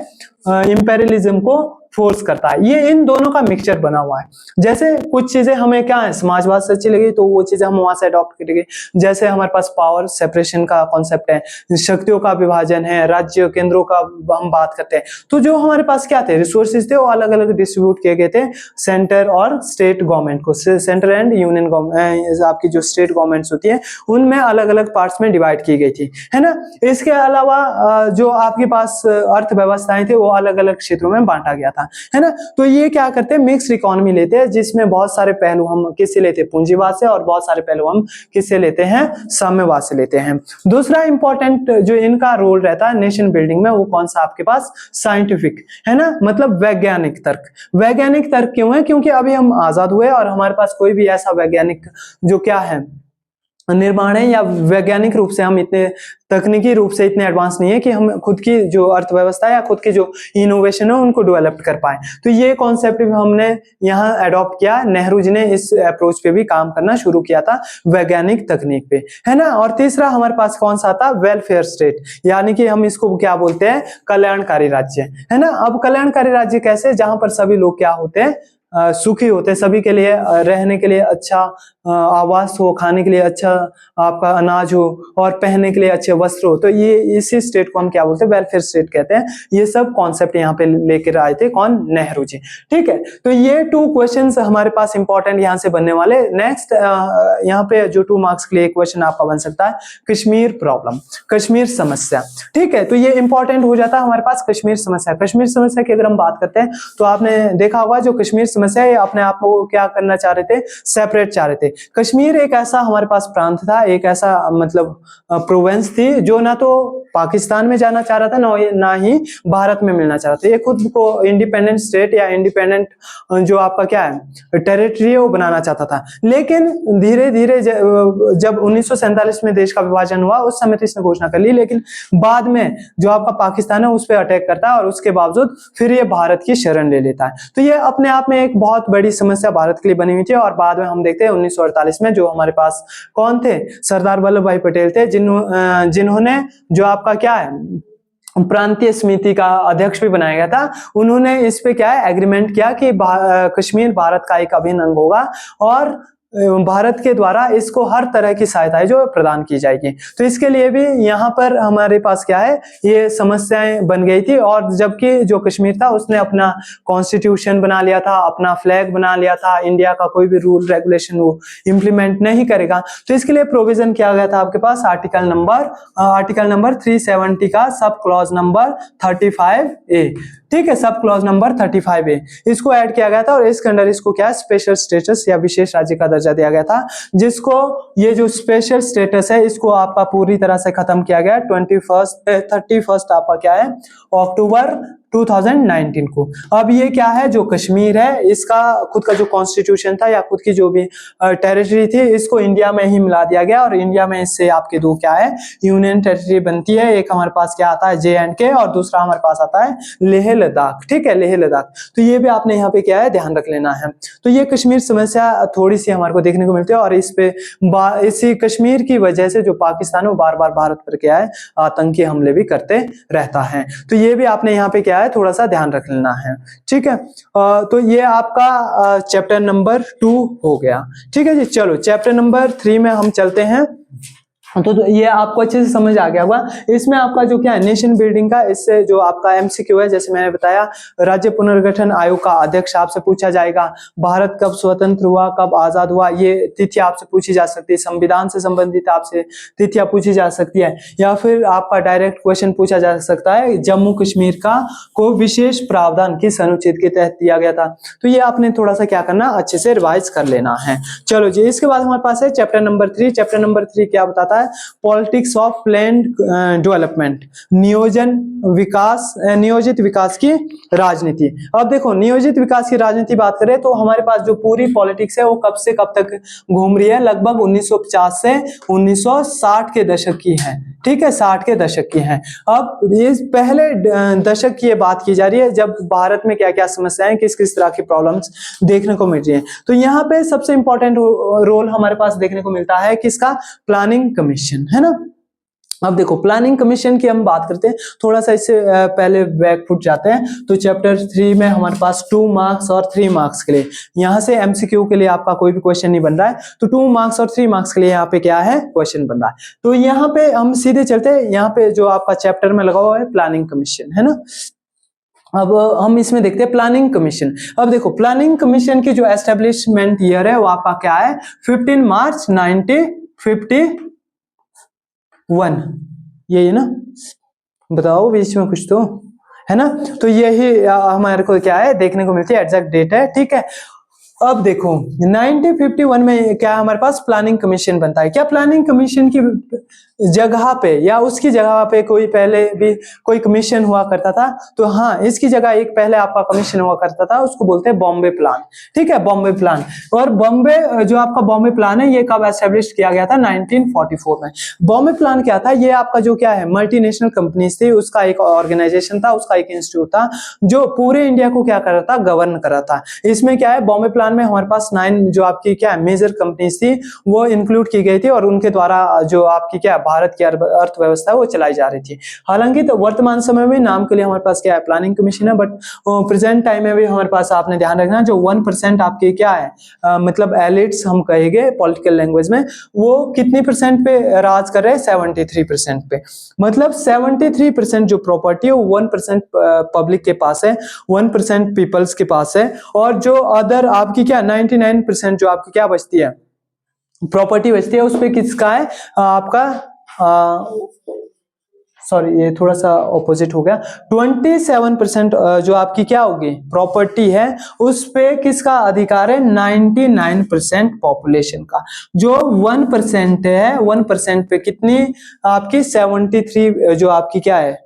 इंपेरियलिज्म को फोर्स करता है, ये इन दोनों का मिक्सचर बना हुआ है। जैसे कुछ चीजें हमें क्या है समाजवाद से अच्छी लगी तो वो चीजें हम वहां से अडॉप्ट करेंगे। जैसे हमारे पास पावर सेपरेशन का कॉन्सेप्ट है, शक्तियों का विभाजन है, राज्य केंद्रों का हम बात करते हैं। तो जो हमारे पास क्या थे, रिसोर्सेज थे वो अलग अलग डिस्ट्रीब्यूट किए गए थे सेंटर और स्टेट गवर्नमेंट को। सेंटर एंड यूनियन गवर्नमेंट, आपकी जो स्टेट गवर्नमेंट्स होती है उनमें अलग अलग पार्ट्स में डिवाइड की गई थी, है ना। इसके अलावा जो आपके पास अर्थव्यवस्थाएं थे वो अलग अलग क्षेत्रों में बांटा गया था, है ना। तो ये क्या करते हैं, मिक्स्ड इकोनॉमी लेते हैं जिसमें बहुत सारे पहलू हम किससे लेते हैं, पूंजीवाद से, और बहुत सारे पहलू हम किससे लेते हैं, साम्यवाद से लेते हैं। दूसरा इंपॉर्टेंट जो इनका रोल रहता है नेशन बिल्डिंग में वो कौन सा, आपके पास साइंटिफिक, है ना, मतलब वैज्ञानिक तर्क। वैज्ञानिक तर्क क्यों है, क्योंकि अभी हम आजाद हुए और हमारे पास कोई भी ऐसा वैज्ञानिक जो क्या है निर्माण है या वैज्ञानिक रूप से हम इतने तकनीकी रूप से इतने एडवांस नहीं है कि हम खुद की जो अर्थव्यवस्था या खुद की जो इनोवेशन है उनको डेवलप कर पाए। तो ये कॉन्सेप्ट भी हमने यहाँ अडॉप्ट किया, नेहरू जी ने इस अप्रोच पे भी काम करना शुरू किया था वैज्ञानिक तकनीक पे, है ना। और तीसरा हमारे पास कौन सा था, वेलफेयर स्टेट, यानी कि हम इसको क्या बोलते हैं, कल्याणकारी राज्य, है ना। अब कल्याणकारी राज्य कैसे, जहां पर सभी लोग क्या होते हैं सुखी होते हैं, सभी के लिए रहने के लिए अच्छा आवास हो, खाने के लिए अच्छा आपका अनाज हो और पहनने के लिए अच्छे वस्त्र हो। तो ये इसी स्टेट को हम क्या बोलते हैं, वेलफेयर स्टेट कहते हैं। ये सब कॉन्सेप्ट यहाँ पे लेकर आए थे कौन, नेहरू जी, ठीक है। तो ये 2 क्वेश्चंस हमारे पास इंपॉर्टेंट यहाँ से बनने वाले। नेक्स्ट यहाँ पे जो 2 मार्क्स के लिए क्वेश्चन आपका बन सकता है कश्मीर प्रॉब्लम, कश्मीर समस्या, ठीक है। तो ये इंपॉर्टेंट हो जाता है हमारे पास कश्मीर समस्या। कश्मीर समस्या की अगर हम बात करते हैं तो आपने देखा होगा जो कश्मीर समस्या है अपने आप को क्या करना चाह रहे थे, सेपरेट चाह रहे थे। कश्मीर एक ऐसा हमारे पास प्रांत था, एक ऐसा मतलब प्रोविंस थी जो ना तो पाकिस्तान में जाना चाह रहा था ना ही भारत में मिलना चाह रहा था। ये खुद को इंडिपेंडेंट स्टेट या इंडिपेंडेंट जो आपका क्या है टेरिटरी है वो बनाना चाहता था। लेकिन धीरे धीरे जब 1947 में देश का विभाजन हुआ उस समय तो इसने घोषणा कर ली, लेकिन बाद में जो आपका पाकिस्तान है उस पर अटैक करता है और उसके बावजूद फिर ये भारत की शरण ले लेता है। तो ये अपने आप में एक बहुत बड़ी समस्या भारत के लिए बनी हुई थी। और बाद में हम देखते हैं 1948 में जो हमारे पास कौन थे, सरदार वल्लभ भाई पटेल थे, जिन्होंने जो आपका क्या है प्रांतीय समिति का अध्यक्ष भी बनाया गया था। उन्होंने इस पे क्या है एग्रीमेंट किया कि कश्मीर भारत का एक अभिन्न अंग होगा और भारत के द्वारा इसको हर तरह की सहायता है जो प्रदान की जाएगी। तो इसके लिए भी यहाँ पर हमारे पास क्या है, ये समस्याएं बन गई थी। और जबकि जो कश्मीर था उसने अपना कॉन्स्टिट्यूशन बना लिया था, अपना फ्लैग बना लिया था, इंडिया का कोई भी रूल रेगुलेशन वो इंप्लीमेंट नहीं करेगा। तो इसके लिए प्रोविजन किया गया था आपके पास आर्टिकल नंबर 370 का सब क्लॉज नंबर 35A, ठीक है, सब क्लॉज नंबर 35A इसको ऐड किया गया था। और इसके अंदर इसको क्या स्पेशल स्टेटस या विशेष राज्य का दर्जा दिया गया था, जिसको ये जो स्पेशल स्टेटस है इसको आपका पूरी तरह से खत्म किया गया 31 आपका क्या है अक्टूबर 2019 को। अब ये क्या है, जो कश्मीर है इसका खुद का जो कॉन्स्टिट्यूशन था या खुद की जो भी टेरिटरी थी इसको इंडिया में ही मिला दिया गया। और इंडिया में इससे आपके दो क्या है यूनियन टेरिटरी बनती है, एक हमारे पास क्या आता है JNK और दूसरा हमारे पास आता है लेह लद्दाख, ठीक है, लेह लद्दाख। तो ये भी आपने यहाँ पे क्या है ध्यान रख लेना है। तो ये कश्मीर समस्या थोड़ी सी हमारे को देखने को मिलती है और इस पे इसी कश्मीर की वजह से जो पाकिस्तान है वो बार बार भारत पर क्या है आतंकी हमले भी करते रहता है। तो ये भी आपने यहाँ पे क्या है थोड़ा सा ध्यान रख लेना है, ठीक है। तो ये आपका चैप्टर नंबर 2 हो गया, ठीक है जी। चलो चैप्टर नंबर 3 में हम चलते हैं। तो ये आपको अच्छे से समझ आ गया होगा। इसमें आपका जो क्या है नेशन बिल्डिंग का, इससे जो आपका MCQ है, जैसे मैंने बताया राज्य पुनर्गठन आयोग का अध्यक्ष आपसे पूछा जाएगा, भारत कब स्वतंत्र हुआ, कब आजाद हुआ, ये तिथि आपसे पूछी जा सकती है, संविधान से संबंधित आपसे तिथियां पूछी जा सकती है, या फिर आपका डायरेक्ट क्वेश्चन पूछा जा सकता है जम्मू कश्मीर का को विशेष प्रावधान किस अनुच्छेद के तहत दिया गया था। तो ये आपने थोड़ा सा क्या करना अच्छे से रिवाइज कर लेना है। चलो जी, इसके बाद हमारे पास है चैप्टर नंबर 3। चैप्टर नंबर 3 क्या बताता है, पॉलिटिक्स ऑफ प्लैन्ड डेवलपमेंट, नियोजित विकास की राजनीति। अब देखो नियोजित विकास की राजनीति बात करें तो हमारे पास जो पूरी पॉलिटिक्स है वो कब से कब तक घूम रही है, लगभग 1950 से 1960 के दशक की है, ठीक है, 60 के दशक की है। अब ये पहले दशक की बात की जा रही है जब भारत में क्या क्या समस्याएं किस किस तरह की प्रॉब्लम्स देखने को मिल रही है। तो यहाँ पे सबसे इंपॉर्टेंट रोल हमारे पास देखने को मिलता है किसका, प्लानिंग कमीशन, है ना। अब देखो प्लानिंग कमीशन की हम बात करते हैं, थोड़ा सा इससे पहले बैक फुट जाते हैं। तो चैप्टर 3 में हमारे पास 2 मार्क्स और 3 मार्क्स के लिए, यहाँ से MCQ के लिए आपका कोई भी क्वेश्चन नहीं बन रहा है, तो 2 मार्क्स और 3 मार्क्स के लिए यहाँ पे क्या है क्वेश्चन बन रहा है। तो यहाँ पे हम सीधे चलते हैं, यहाँ पे जो आपका चैप्टर में लगा हुआ है प्लानिंग कमीशन, है ना। अब हम इसमें देखते हैं प्लानिंग कमीशन। अब देखो प्लानिंग कमीशन की जो एस्टेब्लिशमेंट ईयर है वो आपका क्या है 15 मार्च 1951, यही है ना, बताओ बीच में कुछ तो है ना। तो यही हमारे को क्या है देखने को मिलती है, एग्जैक्ट डेट है, ठीक है। अब देखो 1951 में क्या हमारे पास प्लानिंग कमीशन बनता है। क्या प्लानिंग कमीशन की जगह पे या उसकी जगह पे कोई पहले भी कोई कमीशन हुआ करता था? तो हाँ, इसकी जगह एक पहले आपका कमीशन हुआ करता था, उसको बोलते हैं बॉम्बे प्लान, ठीक है, बॉम्बे प्लान। और बॉम्बे जो आपका बॉम्बे प्लान है ये कब एस्टेब्लिश किया गया था 1944 में। बॉम्बे प्लान क्या था, ये आपका जो क्या है मल्टीनेशनल कंपनीज थी उसका एक ऑर्गेनाइजेशन था, उसका एक इंस्टीट्यूट था जो पूरे इंडिया को क्या कर रहा था, गवर्न कर रहा था। इसमें क्या है बॉम्बे प्लान में हमारे पास 9 जो आपकी क्या है मेजर कंपनीज थी वो इंक्लूड की गई थी और उनके द्वारा जो आपकी क्या भारत की अर्थव्यवस्था है वो चलाई जा रही थी। हालांकि तो वर्तमान समय में नाम के लिए हमारे पास क्या है प्लानिंग कमीशन है, बट प्रेजेंट टाइम में भी हमारे पास आपने ध्यान रखना जो 1% आपके क्या है मतलब एलिट्स हम कहेंगे पॉलिटिकल लैंग्वेज में, वो कितनी परसेंट पे राज कर रहे हैं 73% पे। मतलब 73% जो प्रॉपर्टी है वो 1% पब्लिक के पास है, 1% पीपल्स के पास है, और जो अदर आपकी क्या 99% जो आपकी क्या बचती है प्रॉपर्टी बचती है उस पे किसका है आपका सॉरी ये थोड़ा सा ऑपोजिट हो गया, 27% जो आपकी क्या होगी प्रॉपर्टी है उस पे किसका अधिकार है 99% पॉपुलेशन का। जो 1% है 1% पे कितनी आपकी 73 जो आपकी क्या है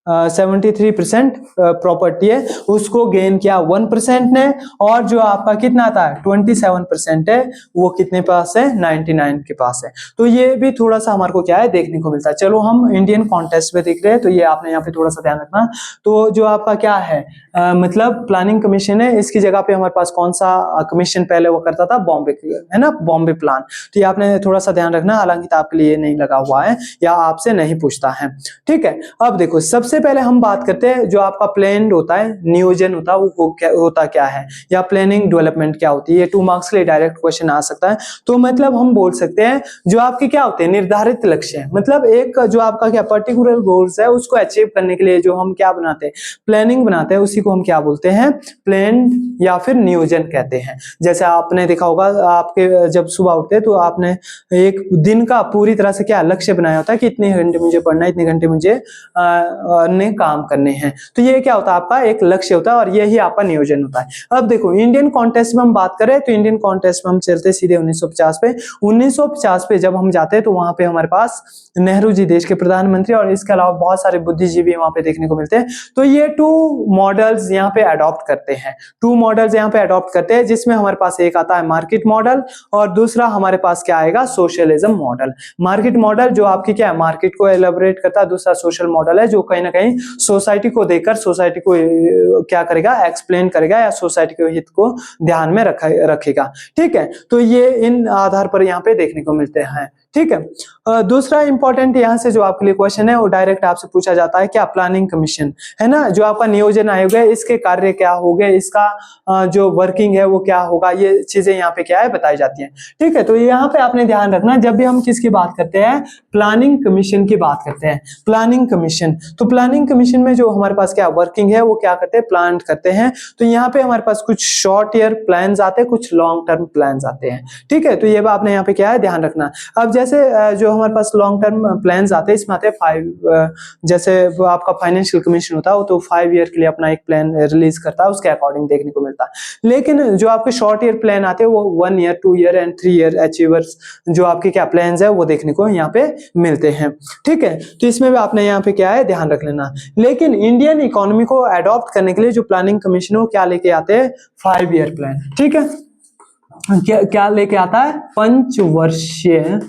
73% प्रॉपर्टी है उसको गेन किया 1% ने, और जो आपका कितना आता है 27% है वो कितने पास है 99 के पास है। तो ये भी थोड़ा सा हमारे को क्या है देखने को मिलता है। चलो हम इंडियन कॉन्टेक्स्ट में देख रहे हैं तो ये आपने यहाँ पे थोड़ा सा ध्यान रखना। तो जो आपका क्या है मतलब प्लानिंग कमीशन है, इसकी जगह पे हमारे पास कौन सा कमीशन पहले वो करता था बॉम्बे है ना, बॉम्बे प्लान। तो ये आपने थोड़ा सा ध्यान रखना, हालांकि तो आपके लिए नहीं लगा हुआ है या आपसे नहीं पूछता है, ठीक है। अब देखो सबसे सबसे पहले हम बात करते हैं जो आपका प्लान होता है, नियोजन होता है, वो क्या होता क्या है, या प्लानिंग डेवलपमेंट क्या होती है। ये 2 मार्क्स के लिए डायरेक्ट क्वेश्चन आ सकता है। तो मतलब हम बोल सकते हैं जो आपके क्या होते हैं, निर्धारित लक्ष्य है, मतलब एक जो आपका क्या पर्टिकुलर गोल्स है उसको अचीव करने के लिए जो हम क्या बनाते हैं, प्लानिंग बनाते हैं, उसी को हम क्या बोलते हैं, प्लान या फिर नियोजन कहते हैं। जैसे आपने देखा होगा, आपके जब सुबह उठते हैं तो आपने एक दिन का पूरी तरह से क्या लक्ष्य बनाया होता है कि इतने घंटे मुझे पढ़ना है, इतने घंटे मुझे अन्य काम करने हैं। तो ये क्या होता है, आपका एक लक्ष्य होता है और यही आपका नियोजन होता है। अब देखो इंडियन कॉन्टेस्ट में हम बात करें तो इंडियन कॉन्टेस्ट में हम चलते सीधे 1950 पे। 1950 पे जब हम जाते हैं तो वहां पे हमारे पास नेहरू जी देश के प्रधानमंत्री, और इसके अलावा बहुत सारे बुद्धिजीवी वहां पे देखने को मिलते हैं। तो ये 2 मॉडल्स यहाँ पे अडॉप्ट करते हैं, 2 मॉडल्स यहाँ पे अडॉप्ट करते हैं, जिसमें हमारे पास एक आता है मार्केट मॉडल और दूसरा हमारे पास क्या आएगा, सोशलिज्म मॉडल। मार्केट मॉडल जो आपकी क्या है, मार्केट को एलैबोरेट करता है, दूसरा सोशल मॉडल है जो कहीं ना कहीं सोसाइटी को देखकर सोसाइटी को क्या करेगा, एक्सप्लेन करेगा या सोसाइटी के हित को ध्यान में रखेगा। ठीक है, तो ये इन आधार पर यहाँ पे देखने को मिलते हैं। ठीक है, दूसरा इंपॉर्टेंट यहाँ से जो आपके लिए क्वेश्चन है वो डायरेक्ट आपसे पूछा जाता है, क्या प्लानिंग कमीशन है ना, जो आपका नियोजन आयोग है, इसके कार्य क्या होंगे, इसका जो वर्किंग है वो क्या होगा, ये चीजें यहाँ पे क्या है बताई जाती हैं। ठीक है, तो यहाँ पे आपने ध्यान रखना, जब भी हम किसकी बात करते हैं, प्लानिंग कमीशन की बात करते हैं, प्लानिंग कमीशन। तो प्लानिंग कमीशन में जो हमारे पास क्या वर्किंग है वो क्या करते हैं, प्लान करते हैं। तो यहाँ पे हमारे पास कुछ शॉर्ट ईयर प्लान आते हैं, कुछ लॉन्ग टर्म प्लान आते हैं। ठीक है, तो ये आपने यहाँ पे क्या है ध्यान रखना। अब जैसे जो हमारे पास लॉन्ग टर्म प्लान्स आते हैं, इसमें आते हैं 5, जैसे आपका फाइनेंशियल कमीशन होता है वो तो 5 ईयर के लिए अपना एक प्लान रिलीज करता है, उसके अकॉर्डिंग देखने को मिलता है। लेकिन जो आपके शॉर्ट ईयर प्लान आते हैं वो 1 year, 2 year and 3 year achievers जो आपके क्या प्लान्स है वो देखने को यहाँ पे मिलते हैं। ठीक है, तो इसमें भी आपने यहाँ पे क्या है ध्यान रख लेना। लेकिन इंडियन इकोनॉमी को अडॉप्ट करने के लिए जो प्लानिंग कमीशन है वो क्या लेके आते हैं, 5 ईयर प्लान। ठीक है, क्या लेके आता है, पंचवर्षीय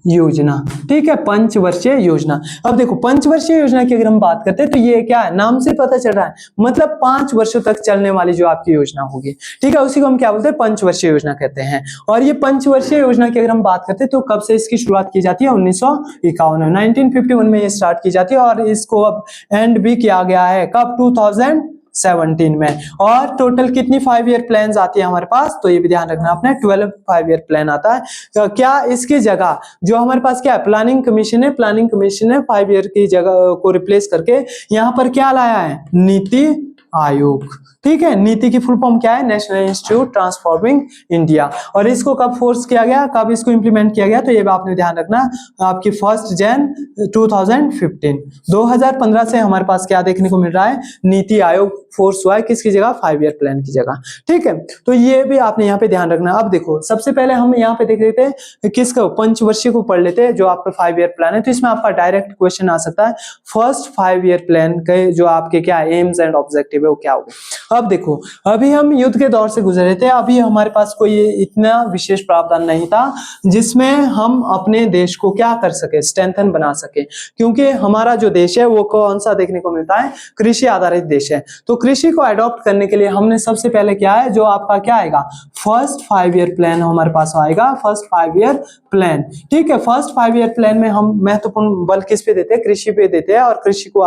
योजना। ठीक है, पंचवर्षीय योजना। अब देखो पंचवर्षीय योजना की अगर हम बात करते हैं तो ये क्या है, नाम से पता चल रहा है, मतलब 5 वर्षों तक चलने वाली जो आपकी योजना होगी। ठीक है, उसी को हम क्या बोलते हैं, पंचवर्षीय योजना कहते हैं। और ये पंचवर्षीय योजना की अगर हम बात करते हैं तो कब से इसकी शुरुआत की जाती है, 1951 में, 1951 में ये स्टार्ट की जाती है और इसको अब एंड भी किया गया है कब, 2017 में। और टोटल कितनी 5 ईयर प्लान्स आती है हमारे पास, तो ये भी ध्यान रखना आपने, 12 5 ईयर प्लान आता है। तो क्या इसकी जगह जो हमारे पास क्या है, प्लानिंग कमीशन है, प्लानिंग कमीशन है 5 ईयर की जगह को रिप्लेस करके यहाँ पर क्या लाया है, नीति आयोग। ठीक है, नीति की फुल फॉर्म क्या है, नेशनल इंस्टीट्यूट ट्रांसफॉर्मिंग इंडिया। और इसको कब फोर्स किया गया, कब इसको इंप्लीमेंट किया गया, तो ये भी आपने ध्यान रखना, आपकी 1 जनवरी 2015, 2015 से हमारे पास क्या देखने को मिल रहा है, नीति आयोग फोर्स हुआ है, किसकी जगह, 5 ईयर प्लान की जगह। ठीक है, तो ये भी आपने यहाँ पे ध्यान रखना। अब देखो सबसे पहले हम यहाँ पे देख लेते हैं किसका, पंचवर्षीय को पढ़ लेते हैं जो आपका 5 ईयर प्लान है। तो इसमें आपका डायरेक्ट क्वेश्चन आ सकता है, फर्स्ट 5 ईयर प्लान के जो आपके क्या एम्स एंड ऑब्जेक्टिव है वो क्या होगा। अब देखो अभी हम युद्ध के दौर से गुजरे थे, अभी हमारे पास कोई इतना विशेष प्रावधान नहीं था जिसमें हम अपने देश को क्या कर सके, स्ट्रेंथन बना सके, क्योंकि हमारा जो देश है वो कौन सा देखने को मिलता है, कृषि आधारित देश है। तो कृषि को अडॉप्ट करने के लिए हमने सबसे पहले क्या है, जो आपका क्या आएगा, फर्स्ट 5 ईयर प्लान हमारे पास आएगा, फर्स्ट 5 ईयर प्लान। ठीक है, फर्स्ट 5 ईयर प्लान में हम महत्वपूर्ण बल किस पे देते हैं, कृषि पे देते हैं, और कृषि को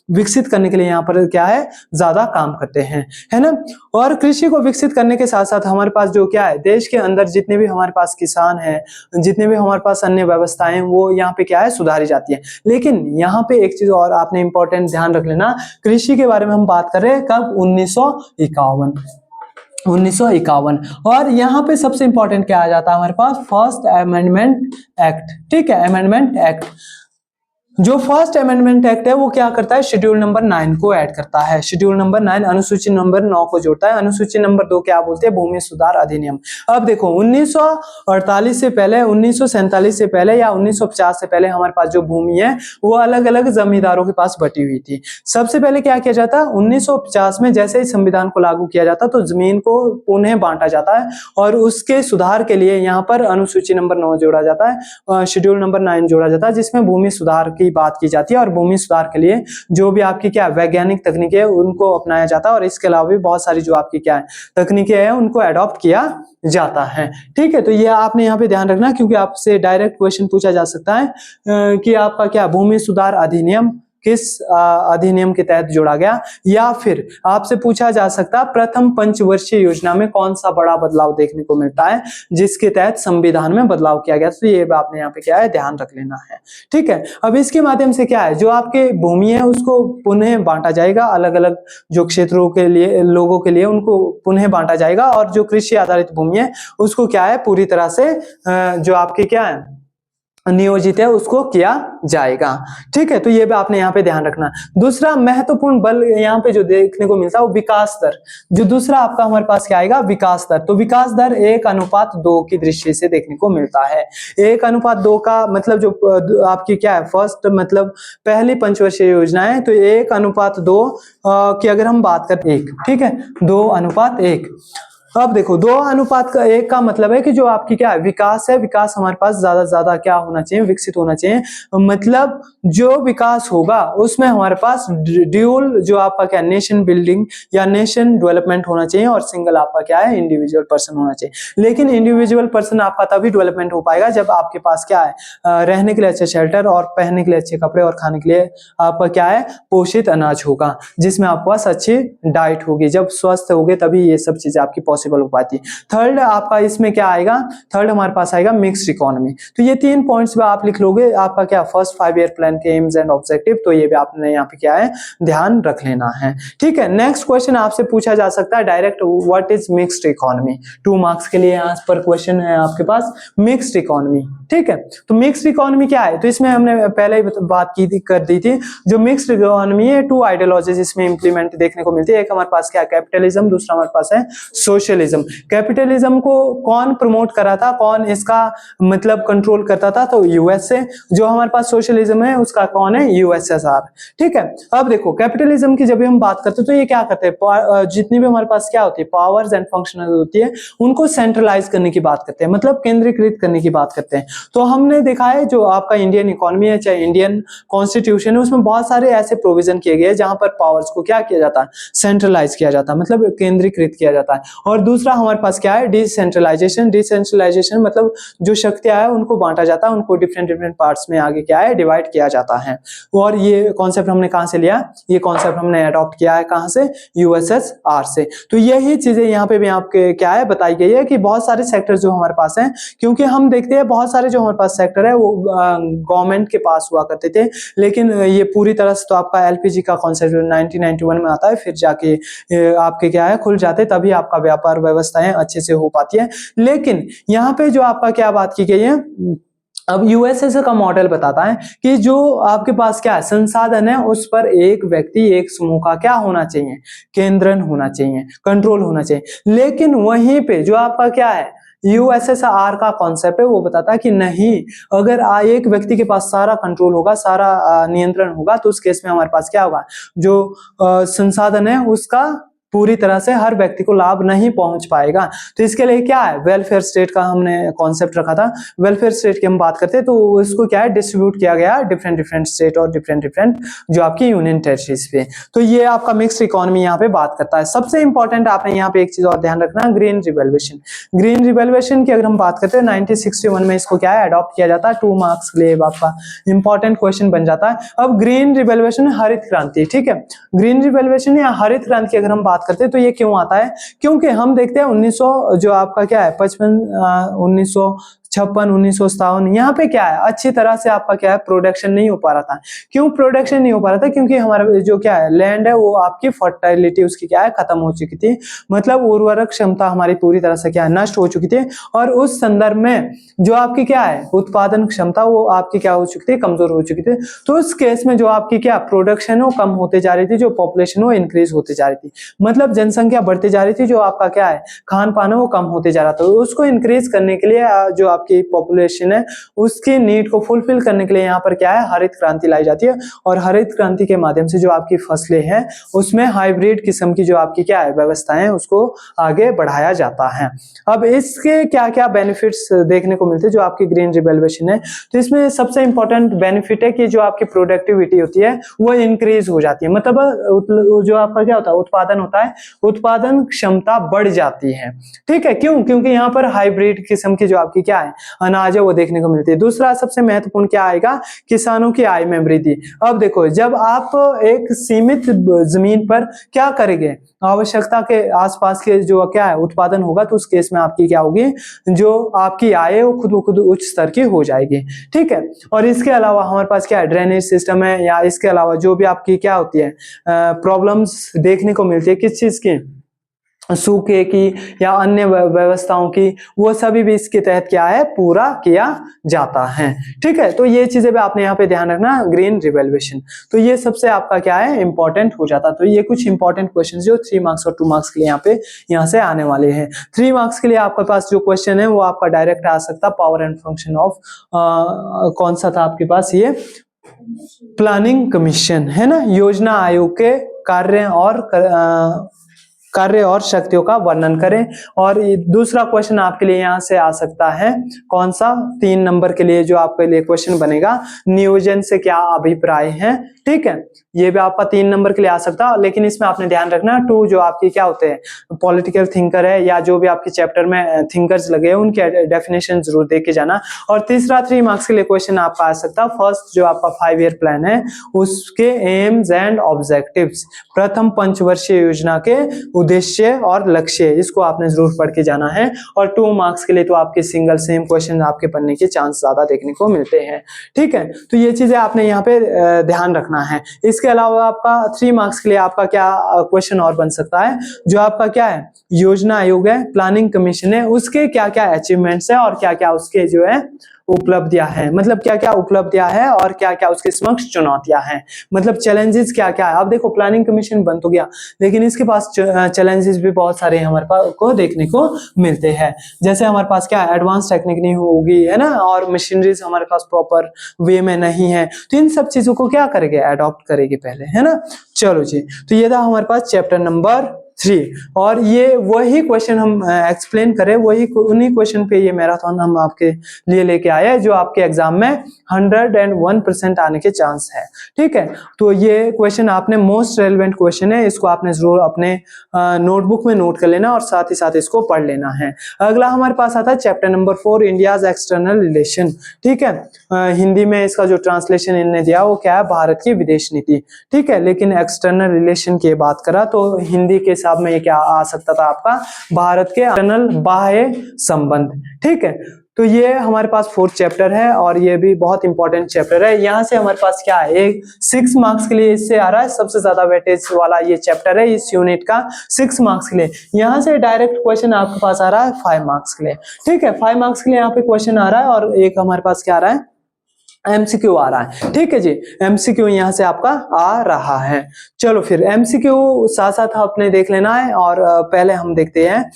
विकसित करने के लिए यहाँ पर क्या है, ज्यादा काम करते हैं, है ना। और कृषि को विकसित करने के साथ साथ हमारे पास जो क्या है, देश के अंदर जितने भी हमारे पास किसान हैं, जितने भी हमारे पास अन्य व्यवस्थाएं, वो यहाँ पे क्या है, सुधारी जाती है। लेकिन यहाँ पे एक चीज और आपने इंपॉर्टेंट ध्यान रख लेना, कृषि के बारे में हम बात कर रहे हैं कब, 1951। और यहाँ पे सबसे इंपॉर्टेंट क्या आ जाता है हमारे पास, फर्स्ट अमेंडमेंट एक्ट। ठीक है, अमेंडमेंट एक्ट, जो फर्स्ट अमेंडमेंट एक्ट है वो क्या करता है, शेड्यूल नंबर 9 को ऐड करता है, शेड्यूल नंबर 9 अनुसूची नंबर 9 को जोड़ता है। अनुसूची नंबर 2 क्या बोलते हैं, भूमि सुधार अधिनियम। अब देखो 1948 से पहले, 1947 से पहले या 1950 से पहले हमारे पास जो भूमि है वो अलग अलग जमींदारों के पास बटी हुई थी। सबसे पहले क्या किया जाता, 1950 में जैसे ही संविधान को लागू किया जाता तो जमीन को पुनः बांटा जाता है, और उसके सुधार के लिए यहाँ पर अनुसूची नंबर 9 जोड़ा जाता है, शेड्यूल नंबर 9 जोड़ा जाता है, जिसमें भूमि सुधार की बात की जाती है। और भूमि सुधार के लिए जो भी आपकी क्या वैज्ञानिक तकनीकें है उनको अपनाया जाता है, और इसके अलावा भी बहुत सारी जो आपकी क्या है तकनीकें हैं उनको अडॉप्ट किया जाता है। ठीक है, तो ये आपने यहाँ पे ध्यान रखना, क्योंकि आपसे डायरेक्ट क्वेश्चन पूछा जा सकता है कि आपका क्या भूमि सुधार अधिनियम किस अधिनियम के तहत जोड़ा गया, या फिर आपसे पूछा जा सकता है प्रथम पंचवर्षीय योजना में कौन सा बड़ा बदलाव देखने को मिलता है जिसके तहत संविधान में बदलाव किया गया। तो ये आपने यहाँ पे क्या है ध्यान रख लेना है। ठीक है, अब इसके माध्यम से क्या है, जो आपके भूमि है उसको पुनः बांटा जाएगा, अलग अलग जो क्षेत्रों के लिए लोगों के लिए उनको पुनः बांटा जाएगा, और जो कृषि आधारित भूमि है उसको क्या है पूरी तरह से जो आपके क्या है नियोजित है उसको किया जाएगा। ठीक है, तो ये भी आपने यहाँ पे ध्यान रखना। दूसरा महत्वपूर्ण बल यहाँ पे जो देखने को मिलता है वो विकास दर। जो दूसरा आपका हमारे पास क्या आएगा, विकास दर। तो विकास दर 1:2 की दृष्टि से देखने को मिलता है। 1:2 का मतलब जो आपकी क्या है फर्स्ट मतलब पहली पंचवर्षीय योजना है, तो 1:2 की अगर हम बात करें 1, ठीक है 2:1। अब देखो 2:1 का मतलब है कि जो आपकी क्या है विकास है, विकास हमारे पास ज्यादा से ज्यादा क्या होना चाहिए, विकसित होना चाहिए। मतलब जो विकास होगा उसमें हमारे पास ड्यूल जो आपका क्या नेशन बिल्डिंग या नेशन डेवलपमेंट होना चाहिए, और सिंगल आपका क्या है इंडिविजुअल पर्सन होना चाहिए। लेकिन इंडिविजुअल पर्सन आपका तभी डेवलपमेंट हो पाएगा जब आपके पास क्या है रहने के लिए अच्छा शेल्टर, और पहनने के लिए अच्छे कपड़े, और खाने के लिए आपका क्या है पोषित अनाज होगा, जिसमें आपके पास अच्छी डाइट होगी। जब स्वस्थ होगे तभी ये सब चीजें आपकी पॉसिबल हो पाती है। थर्ड आपका इसमें क्या आएगा, थर्ड हमारे पास आएगा मिक्स्ड इकोनॉमी। तो ये 3 पॉइंट्स पे आप लिख लोगे आपका क्या फर्स्ट 5 ईयर प्लान के एम्स एंड ऑब्जेक्टिव। तो ये भी आपने यहाँ पे क्या है ध्यान रख लेना है। ठीक है, नेक्स्ट क्वेश्चन आपसे पूछा जा सकता है direct, what is mixed economy. 2 marks के लिए यहाँ पर क्वेश्चन है आपके पास मिक्स्ड इकोनॉमी। ठीक है, तो मिक्स्ड इकोनॉमी क्या है, तो इसमें हमने पहले ही बात की थी कर दी थी। जो मिक्स्ड इकोनॉमी है 2 आइडियोलॉजीज इसमें इंप्लीमेंट देखने को मिलती है। एक हमारे पास क्या कैपिटलिज्म, दूसरा हमारे पास है सोशलिज्म। कैपिटलिज्म को कौन प्रमोट करा था, कौन इसका मतलब कंट्रोल करता था, तो यूएसए। जो हमारे पास सोशलिज्म है उसका कौन है, यूएसएसआर। ठीक है, अब देखो कैपिटलिज्म की जब भी हम बात करते हैं तो ये क्या करते हैं, जितनी भी हमारे पास क्या होती है पावर्स एंड फंक्शनल होती है उनको सेंट्रलाइज करने की बात करते हैं, मतलब केंद्रीकृत करने की बात करते हैं। तो हमने देखा है जो आपका इंडियन इकोनॉमी है चाहे इंडियन कॉन्स्टिट्यूशन है उसमें बहुत सारे ऐसे प्रोविजन किए गए हैं जहां पर पावर्स को क्या किया जाता है सेंट्रलाइज किया जाता है, मतलब केंद्रीकृत किया जाता है। और दूसरा हमारे पास क्या है डिसेंट्रलाइजेशन। डिसेंट्रलाइजेशन मतलब जो शक्तियां है उनको बांटा जाता है, उनको डिफरेंट डिफरेंट पार्ट्स में आगे क्या है डिवाइड किया जाता है। और ये कॉन्सेप्ट हमने कहां से लिया, ये कॉन्सेप्ट हमने अडॉप्ट किया है कहां से, यूएसएसआर से। तो यही चीजें यहाँ पे भी आपके क्या है बताई गई है कि बहुत सारे सेक्टर जो हमारे पास हैं, क्योंकि हम देखते हैं बहुत सारे जो हमारे पास सेक्टर है वो गवर्नमेंट के पास हुआ करते थे, लेकिन ये पूरी तरह से तो आपका एलपीजी का कॉन्सेप्ट 1991 में आता है, फिर जाके आपके क्या है खुल जाते, तभी आपका व्यापार व्यवस्थाएं अच्छे से हो पाती है। लेकिन यहाँ पे जो आपका क्या बात की गई है, अब यूएसए का मॉडल बताता है कि जो आपके पास क्या है संसाधन है उस पर एक व्यक्ति एक समूह का क्या होना चाहिए केंद्रण होना चाहिए, कंट्रोल होना चाहिए। लेकिन वहीं पे जो आपका क्या है यूएसएसआर का कॉन्सेप्ट है वो बताता है कि नहीं, अगर एक व्यक्ति के पास सारा कंट्रोल होगा, सारा नियंत्रण होगा, तो उस केस में हमारे पास क्या होगा जो संसाधन है उसका पूरी तरह से हर व्यक्ति को लाभ नहीं पहुंच पाएगा। तो इसके लिए क्या है वेलफेयर स्टेट का हमने कॉन्सेप्ट रखा था। वेलफेयर स्टेट की हम बात करते हैं तो इसको क्या है डिस्ट्रीब्यूट किया गया डिफरेंट डिफरेंट स्टेट और डिफरेंट डिफरेंट जो आपकी यूनियन टेरिटरीज पे। तो ये आपका मिक्स्ड इकोनॉमी यहाँ पे बात करता है। सबसे इंपॉर्टेंट आपने यहाँ पे एक चीज और ध्यान रखना, ग्रीन रिवॉल्यूशन। ग्रीन रिवॉल्यूशन की अगर हम बात करते हैं 1961 में इसको क्या है अडॉप्ट किया जाता है। 2 मार्क्स के लिए आपका इंपॉर्टेंट क्वेश्चन बन जाता है। अब ग्रीन रिवॉल्यूशन हरित क्रांति, ठीक है, ग्रीन रिवॉल्यूशन या हरित क्रांति की अगर हम बात करते हैं तो ये क्यों आता है, क्योंकि हम देखते हैं 1900 जो आपका क्या है 1956-1957 यहाँ पे क्या है अच्छी तरह से आपका क्या है प्रोडक्शन नहीं हो पा रहा था। क्यों प्रोडक्शन नहीं हो पा रहा था, क्योंकि हमारा जो क्या है लैंड है वो आपकी फर्टिलिटी उसकी क्या है खत्म हो चुकी थी, मतलब उर्वरक क्षमता हमारी पूरी तरह से क्या है नष्ट हो चुकी थी। और उस संदर्भ में जो आपकी क्या है उत्पादन क्षमता वो आपकी क्या हो चुकी थी कमजोर हो चुकी थी। तो उस केस में जो आपकी क्या प्रोडक्शन है वो कम होते जा रही थी, जो पॉपुलेशन वो इंक्रीज होती जा रही थी, मतलब जनसंख्या बढ़ती जा रही थी, जो आपका क्या है खान पान है वो कम होते जा रहा था। उसको इंक्रीज करने के लिए जो आपकी पॉपुलेशन है उसकी नीड को फुलफिल करने के लिए यहाँ पर क्या है हरित क्रांति लाई जाती है। और हरित क्रांति के माध्यम से जो आपकी फसलें हैं उसमें हाइब्रिड किस्म की जो आपकी क्या है व्यवस्थाएं उसको आगे बढ़ाया जाता है। अब इसके क्या क्या बेनिफिट्स देखने को मिलते हैं जो आपकी ग्रीन रिवॉल्यूशन है, तो इसमें सबसे इंपॉर्टेंट बेनिफिट है कि जो आपकी प्रोडक्टिविटी होती है वो इंक्रीज हो जाती है, मतलब जो आपका क्या होता है उत्पादन होता है, उत्पादन क्षमता बढ़ जाती है। ठीक है, क्यों, क्योंकि यहाँ पर हाइब्रिड किस्म की जो आपकी क्या है है, अनाज है वो देखने को मिलती है। दूसरा सबसे महत्वपूर्ण क्या आएगा, किसानों की आय में वृद्धि। अब देखो, जब आप एक सीमित जमीन पर क्या करेंगे, आवश्यकता के आसपास के जो क्या है उत्पादन होगा, तो उस केस में आपकी क्या होगी, जो आपकी आय है वो खुद ब खुद उच्च स्तर की हो जाएगी। ठीक है, और इसके अलावा हमारे पास क्या है, ड्रेनेज सिस्टम है, या इसके अलावा जो भी आपकी क्या होती है प्रॉब्लम्स देखने को मिलती है, किस चीज की, सूखे की या अन्य व्यवस्थाओं की, वो सभी भी इसके तहत क्या है, पूरा किया जाता है। ठीक है, तो ये चीजें भी आपने यहाँ पे ध्यान रखना, ग्रीन रिवैल्यूएशन, तो ये सबसे आपका क्या है, इंपॉर्टेंट हो जाता। तो ये कुछ इंपॉर्टेंट क्वेश्चन जो 3 मार्क्स और 2 मार्क्स के लिए यहाँ से आने वाले हैं। 3 मार्क्स के लिए आपके पास जो क्वेश्चन है वो आपका डायरेक्ट आ सकता, पावर एंड फंक्शन ऑफ कौन सा था आपके पास, ये प्लानिंग कमीशन है ना, योजना आयोग के कार्य और शक्तियों का वर्णन करें। और दूसरा क्वेश्चन आपके लिए यहाँ से आ सकता है, कौन सा, 3 नंबर के लिए जो आपके लिए क्वेश्चन बनेगा, नियोजन से क्या अभिप्राय है। ठीक है, ये भी आपका 3 नंबर के लिए आ सकता है, लेकिन इसमें आपने ध्यान रखना 2 जो आपके क्या होते हैं, पॉलिटिकल थिंकर है, या जो भी आपके चैप्टर में थिंकर्स लगे हैं उनके डेफिनेशन जरूर देख के जाना। और तीसरा 3 मार्क्स के लिए क्वेश्चन आपका आ सकता है, फर्स्ट जो आपका 5 ईयर प्लान है उसके एम्स एंड ऑब्जेक्टिव्स, प्रथम पंचवर्षीय योजना के उद्देश्य और लक्ष्य, इसको आपने जरूर पढ़ के जाना है। और 2 मार्क्स के लिए तो आपके सिंगल सेम क्वेश्चन आपके पढ़ने के चांस ज्यादा देखने को मिलते हैं। ठीक है, तो ये चीजें आपने यहाँ पे ध्यान रखना है। इसके अलावा आपका 3 मार्क्स के लिए आपका क्या क्वेश्चन और बन सकता है, जो आपका क्या है, योजना आयोग है, प्लानिंग कमीशन है, उसके क्या क्या अचीवमेंट्स है और क्या क्या उसके जो है उपलब्धियां हैं, मतलब क्या क्या उपलब्धियां हैं और क्या क्या उसके समक्ष चुनौतियां हैं, मतलब चैलेंजेस क्या क्या है। अब देखो, प्लानिंग कमीशन बन तो गया, लेकिन इसके पास चैलेंजेस भी बहुत सारे हमारे पास को देखने को मिलते हैं। जैसे हमारे पास क्या है, एडवांस टेक्निक नहीं होगी, है ना, और मशीनरीज हमारे पास प्रॉपर वे में नहीं है, तो इन सब चीजों को क्या करेंगे, अडॉप्ट करेंगे पहले, है ना। चलो जी, तो ये था हमारे पास चैप्टर नंबर 3, और ये वही क्वेश्चन हम एक्सप्लेन करें, वही उन्हीं क्वेश्चन पे ये मैराथन हम आपके लिए लेके आए हैं, जो आपके एग्जाम में 101% आने के चांस है। ठीक है, तो ये क्वेश्चन आपने मोस्ट रेलेवेंट क्वेश्चन है, इसको आपने जरूर अपने नोटबुक में नोट कर लेना और साथ ही साथ इसको पढ़ लेना है। अगला हमारे पास आता है chapter number 4, India's external relation. ठीक है, हिंदी में इसका जो ट्रांसलेशन इन्होंने दिया वो क्या है, भारत की विदेश नीति। ठीक है, लेकिन एक्सटर्नल रिलेशन की बात करा तो हिंदी के हिसाब में ये क्या आ सकता था आपका, भारत के एक्सटर्नल बाह्य संबंध। ठीक है, तो ये हमारे पास 4th चैप्टर है और ये भी बहुत इंपॉर्टेंट चैप्टर है। यहाँ से हमारे पास क्या है, एक 6 मार्क्स के लिए इससे आ रहा है, सबसे ज्यादा वेटेज वाला ये चैप्टर है इस यूनिट का, 6 मार्क्स के लिए। यहाँ से डायरेक्ट क्वेश्चन आपके पास आ रहा है 5 मार्क्स के लिए। ठीक है, 5 मार्क्स के लिए यहाँ पे क्वेश्चन आ रहा है, और एक हमारे पास क्या आ रहा है, एमसीक्यू आ रहा है। ठीक है जी, एमसीक्यू यहां से आपका आ रहा है। चलो फिर एमसीक्यू साथ साथ आपने देख लेना है, और पहले हम देखते हैं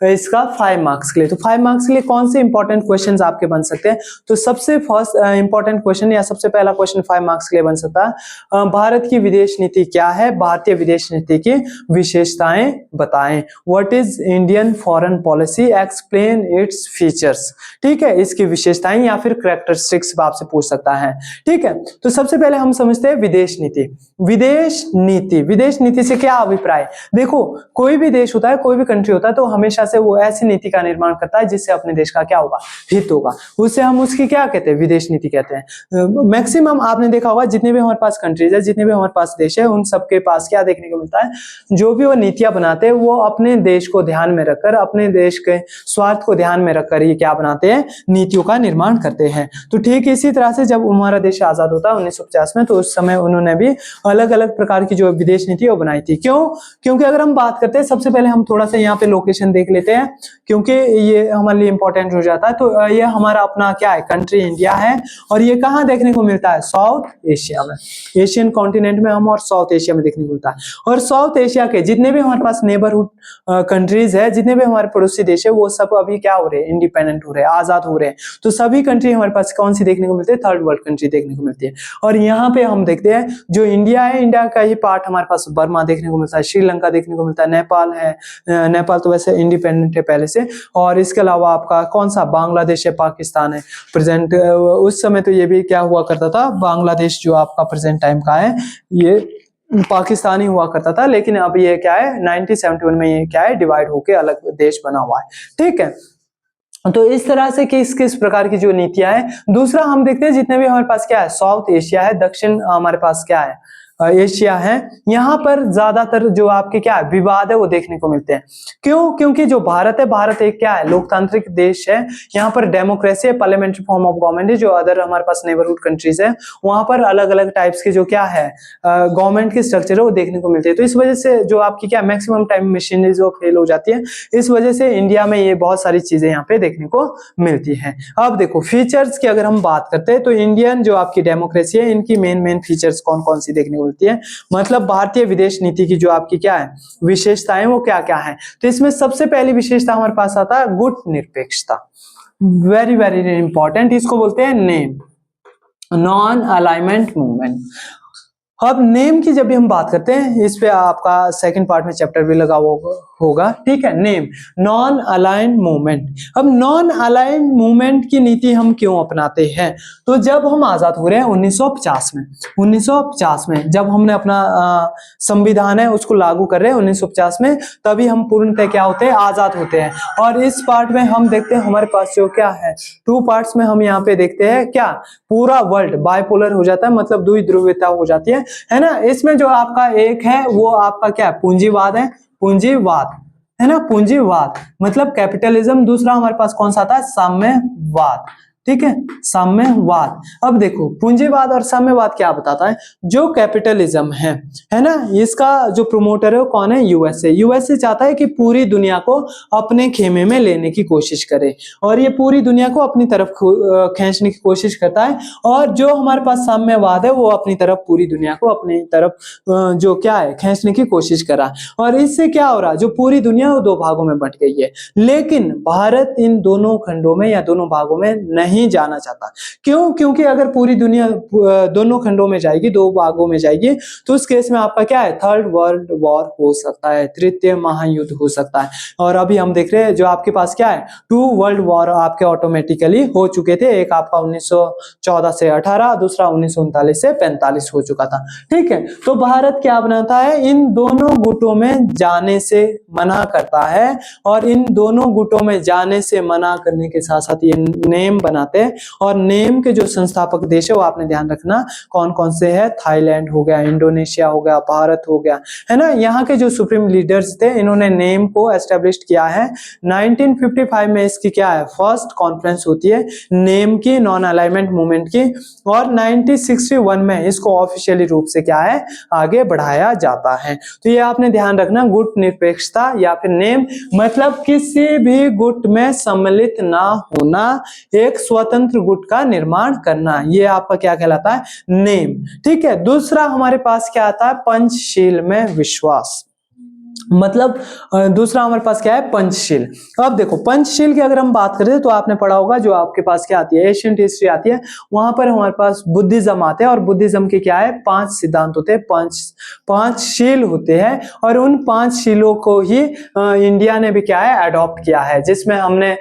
इसका 5 मार्क्स के लिए। तो 5 मार्क्स के लिए कौन से इंपॉर्टेंट क्वेश्चंस आपके बन सकते हैं, तो सबसे फर्स्ट इंपॉर्टेंट क्वेश्चन या सबसे पहला क्वेश्चन 5 मार्क्स के लिए बन सकता है, भारत की विदेश नीति क्या है, भारतीय विदेश नीति की विशेषताएं बताएं। What is Indian foreign policy, explain its features. ठीक है, इसकी विशेषताएं या फिर कैरेक्टरिस्टिक्स आपसे पूछ सकता है। ठीक है, तो सबसे पहले हम समझते हैं विदेश नीति। विदेश नीति, विदेश नीति से क्या अभिप्राय। देखो, कोई भी देश होता है, कोई भी कंट्री होता है, तो हमेशा से वो ऐसी नीति का निर्माण करता है जिससे अपने देश का क्या होगा, हित होगा, उससे हम उसकी क्या कहते हैं, विदेश नीति कहते हैं। मैक्सिमम आपने देखा होगा जितने भी हमारे पास कंट्रीज है, जितने भी हमारे पास देश है, उन सबके पास क्या देखने को मिलता है, जो भी वो नीतियां बनाते हैं वो अपने देश को ध्यान में रखकर, अपने देश के स्वार्थ को ध्यान में रखकर ये क्या बनाते हैं, नीतियों का निर्माण करते हैं। तो ठीक इसी तरह से जब हमारा देश आजाद होता है 1950 में, तो उस समय उन्होंने भी अलग अलग प्रकार की जो विदेश नीति वो बनाई थी। क्यों, क्योंकि अगर हम बात करते हैं, सबसे पहले हम थोड़ा सा यहाँ पे लोकेशन देख लेते हैं, क्योंकि ये हमारे लिए इंपॉर्टेंट हो जाता है। तो ये हमारा अपना क्या है, कंट्री इंडिया है, और ये कहाँ देखने को मिलता है, साउथ एशिया में, एशियन कॉन्टिनेंट में हम, और साउथ एशिया में देखने को मिलता है। और साउथ एशिया के जितने भी हमारे पास नेबरहुड कंट्रीज है, जितने भी हमारे पड़ोसी देश है, वो सब अभी क्या हो रहे हैं, इंडिपेंडेंट हो रहे हैं, आजाद हो रहे हैं। तो सभी कंट्री हमारे पास कौन सी देखने को मिलती है, थर्ड वर्ल्ड कंट्री देखने को मिलती है। और यहाँ पे हम देखते हैं जो इंडिया है, इंडिया का ही पार्ट हमारे पास बर्मा देखने को मिलता है, श्रीलंका देखने को मिलता है, नेपाल है, नेपाल तो वैसे इंडिपेंडेंट है पहले से, और इसके अलावा आपका कौन सा, बांग्लादेश है, पाकिस्तान है प्रेजेंट। उस समय तो ये भी क्या हुआ करता था, बांग्लादेश जो आपका प्रेजेंट टाइम का है ये पाकिस्तानी हुआ करता था, लेकिन अब ये क्या है 1971 में ये क्या है, डिवाइड होके अलग देश बना हुआ है। ठीक है, तो इस तरह से किस किस प्रकार की जो नीतियां हैं। दूसरा हम देखते हैं जितने भी हमारे पास क्या है, साउथ एशिया है, दक्षिण हमारे पास क्या है, एशिया है, यहाँ पर ज्यादातर जो आपके क्या है विवाद है वो देखने को मिलते हैं। क्यों? क्योंकि जो भारत है, भारत एक क्या है लोकतांत्रिक देश है, यहाँ पर डेमोक्रेसी है, पार्लियामेंट्री फॉर्म ऑफ गवर्नमेंट है। जो अदर हमारे पास नेबरहुड कंट्रीज है वहां पर अलग अलग टाइप्स के जो क्या है गवर्नमेंट की स्ट्रक्चर है वो देखने को मिलती है। तो इस वजह से जो आपकी क्या मैक्सिमम टाइम मशीनरी जो फेल हो जाती है, इस वजह से इंडिया में ये बहुत सारी चीजें यहाँ पे देखने को मिलती है। अब देखो फीचर्स की अगर हम बात करते हैं तो इंडियन जो आपकी डेमोक्रेसी है इनकी मेन फीचर्स कौन कौन सी देखने को मिलती है, मतलब भारतीय विदेश नीति की जो आपकी क्या है विशेषताएं वो क्या क्या है। तो इसमें सबसे पहली विशेषता हमारे पास आता है गुट निरपेक्षता, वेरी वेरी इंपॉर्टेंट, इसको बोलते हैं नेम, नॉन अलाइनमेंट मूवमेंट। अब नेम की जब भी हम बात करते हैं, इस पे आपका सेकंड पार्ट में चैप्टर भी लगा होगा, ठीक है। Name, non aligned movement. अब नॉन अलाइंड मूवमेंट की नीति हम क्यों अपनाते हैं, तो जब हम आजाद हो रहे हैं 1950 में जब हमने अपना संविधान है उसको लागू कर रहे हैं 1950 में, तभी हम पूर्णतः क्या होते हैं, आजाद होते हैं। और इस पार्ट में हम देखते हैं हमारे पास जो क्या है टू पार्ट्स में हम यहाँ पे देखते हैं क्या पूरा वर्ल्ड बाइपोलर हो जाता है, मतलब द्वि ध्रुवीयता हो जाती है ना। इसमें जो आपका एक है वो आपका क्या है पूंजीवाद है, पूंजीवाद है ना, पूंजीवाद मतलब कैपिटलिज्म। दूसरा हमारे पास कौन सा आता है, साम्यवाद, ठीक है, साम्यवाद। अब देखो पूंजीवाद और साम्यवाद क्या बताता है, जो कैपिटलिज्म है ना, इसका जो प्रोमोटर है वो कौन है, यूएसए। यूएसए चाहता है कि पूरी दुनिया को अपने खेमे में लेने की कोशिश करे और ये पूरी दुनिया को अपनी तरफ खींचने की कोशिश करता है। और जो हमारे पास साम्यवाद है वो अपनी तरफ पूरी दुनिया को अपनी तरफ जो क्या है खींचने की कोशिश करा। और इससे क्या हो रहा, जो पूरी दुनिया वो दो भागों में बंट गई है, लेकिन भारत इन दोनों खंडों में या दोनों भागों में नहीं जाना चाहता। क्यों? क्योंकि अगर पूरी दुनिया दोनों खंडों में जाएगी, दो भागों में जाएगी, तो उस केस में आपका क्या है थर्ड वर्ल्ड वॉर हो सकता है, तृतीय महायुद्ध हो सकता है। और अभी हम देख रहे हैं जो आपके पास क्या है टू वर्ल्ड वॉर आपके ऑटोमेटिकली हो चुके थे, एक आपका 1914 से 18, दूसरा 1939 से 45 हो चुका था, ठीक है। तो भारत क्या बनाता है, इन दोनों गुटों में जाने से मना करता है, और इन दोनों गुटों में जाने से मना करने के साथ साथ ये नेम बनाते हैं। और नेम के जो संस्थापक देश है वो आपने ध्यान रखना कौन कौन से है, थाईलैंड हो गया, इंडोनेशिया हो गया, भारत हो गया, है ना। यहाँ के जो सुप्रीम लीडर्स थे इन्होंने नेम को एस्टेब्लिश किया है। 1955 में इसकी क्या है फर्स्ट कॉन्फ्रेंस होती है नेम की, नॉन अलाइनमेंट मूवमेंट की, और 1961 में इसको ऑफिशियली रूप से क्या है आगे बढ़ाया जाता है। तो ये आपने ध्यान रखना, गुट निरपेक्षता या फिर नेम मतलब किसी भी गुट में सम्मिलित ना होना, एक स्वतंत्र गुट का निर्माण करना, ये आपका क्या कहलाता है, नेम, ठीक है। दूसरा हमारे पास क्या आता है, पंचशील में विश्वास, मतलब दूसरा हमारे पास क्या है पंचशील। अब देखो पंचशील की अगर हम बात करें तो आपने पढ़ा होगा जो आपके पास क्या आती है एशियंट हिस्ट्री आती है, वहां पर हमारे पास बुद्धिज्म आते हैं, और बुद्धिज्म के क्या है 5 सिद्धांत होते हैं, पांच शील होते हैं, और उन 5 शीलों को ही इंडिया ने भी क्या है अडॉप्ट किया है, जिसमें हमने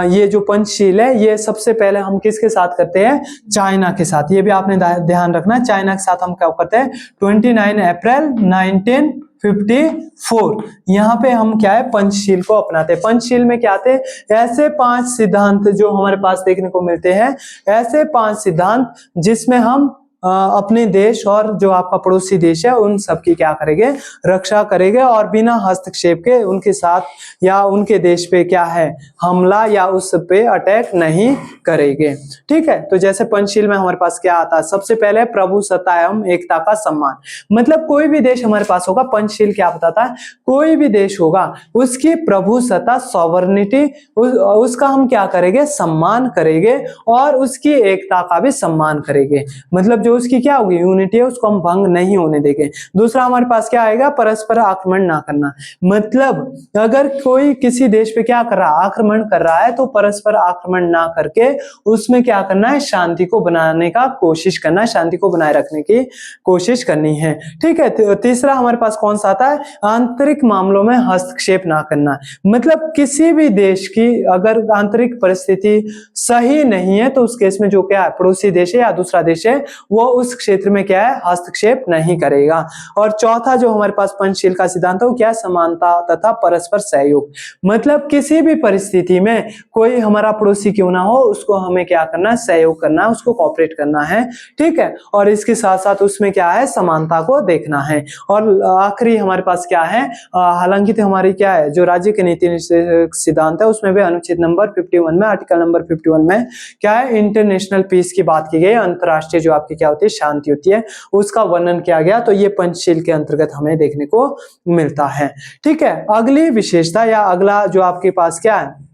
ये जो पंचशील है ये सबसे पहले हम किसके साथ करते हैं, चाइना के साथ। ये भी आपने ध्यान रखना, चाइना के साथ हम क्या करते हैं 29 अप्रैल 1954 यहाँ पे हम क्या है पंचशील को अपनाते हैं। पंचशील में क्या आते हैं ऐसे 5 सिद्धांत जो हमारे पास देखने को मिलते हैं, ऐसे 5 सिद्धांत जिसमें हम अपने देश और जो आपका पड़ोसी देश है उन सबकी क्या करेंगे रक्षा करेंगे, और बिना हस्तक्षेप के उनके साथ या उनके देश पे क्या है हमला या उस पे अटैक नहीं करेंगे, ठीक है। तो जैसे पंचशील में हमारे पास क्या आता है, सबसे पहले प्रभुसत्ता एवं एकता का सम्मान, मतलब कोई भी देश हमारे पास होगा, पंचशील क्या बताता है कोई भी देश होगा उसकी प्रभुसत्ता सॉवरेनिटी उसका हम क्या करेंगे सम्मान करेंगे, और उसकी एकता का भी सम्मान करेंगे, मतलब जो उसकी क्या होगी यूनिटी है उसको हम भंग नहीं होने देंगे। दूसरा हमारे पास क्या आएगा परस्पर आक्रमण ना करना, मतलब अगर कोई किसी देश पे क्या कर रहा है आक्रमण कर रहा है तो परस्पर आक्रमण ना करके उसमें क्या करना है शांति को बनाने का कोशिश करना है, शांति को बनाए रखने की कोशिश करनी है, ठीक है। तीसरा हमारे पास कौन सा आता है आंतरिक मामलों में हस्तक्षेप ना करना, मतलब किसी भी देश की अगर आंतरिक परिस्थिति सही नहीं है तो उस केस में जो क्या है पड़ोसी देश है या दूसरा देश है वो वो उस क्षेत्र में क्या है, हस्तक्षेप नहीं करेगा। और चौथा जो हमारे पास पंचशील का सिद्धांत है वो क्या है, समानता तथा परस्पर सहयोग। मतलब किसी भी परिस्थिति में कोई हमारा पड़ोसी क्यों ना हो, उसको हमें क्या करना है, सहयोग करना है, उसको कोऑपरेट करना है, ठीक है। और इसके साथ साथ उसमें क्या है, समानता को देखना है। और आखिरी हमारे पास क्या है, हालांकि तो हमारी क्या है, जो राज्य के नीति सिद्धांत है उसमें भी अनुच्छेद नंबर 51 में, आर्टिकल नंबर 51 में क्या है, इंटरनेशनल पीस की बात की गई, अंतरराष्ट्रीय जो आपकी क्या होती है, शांति होती है, उसका वर्णन किया गया। तो ये पंचशील के अंतर्गत हमें देखने को मिलता है, ठीक है। अगली विशेषता या अगला जो आपके पास क्या है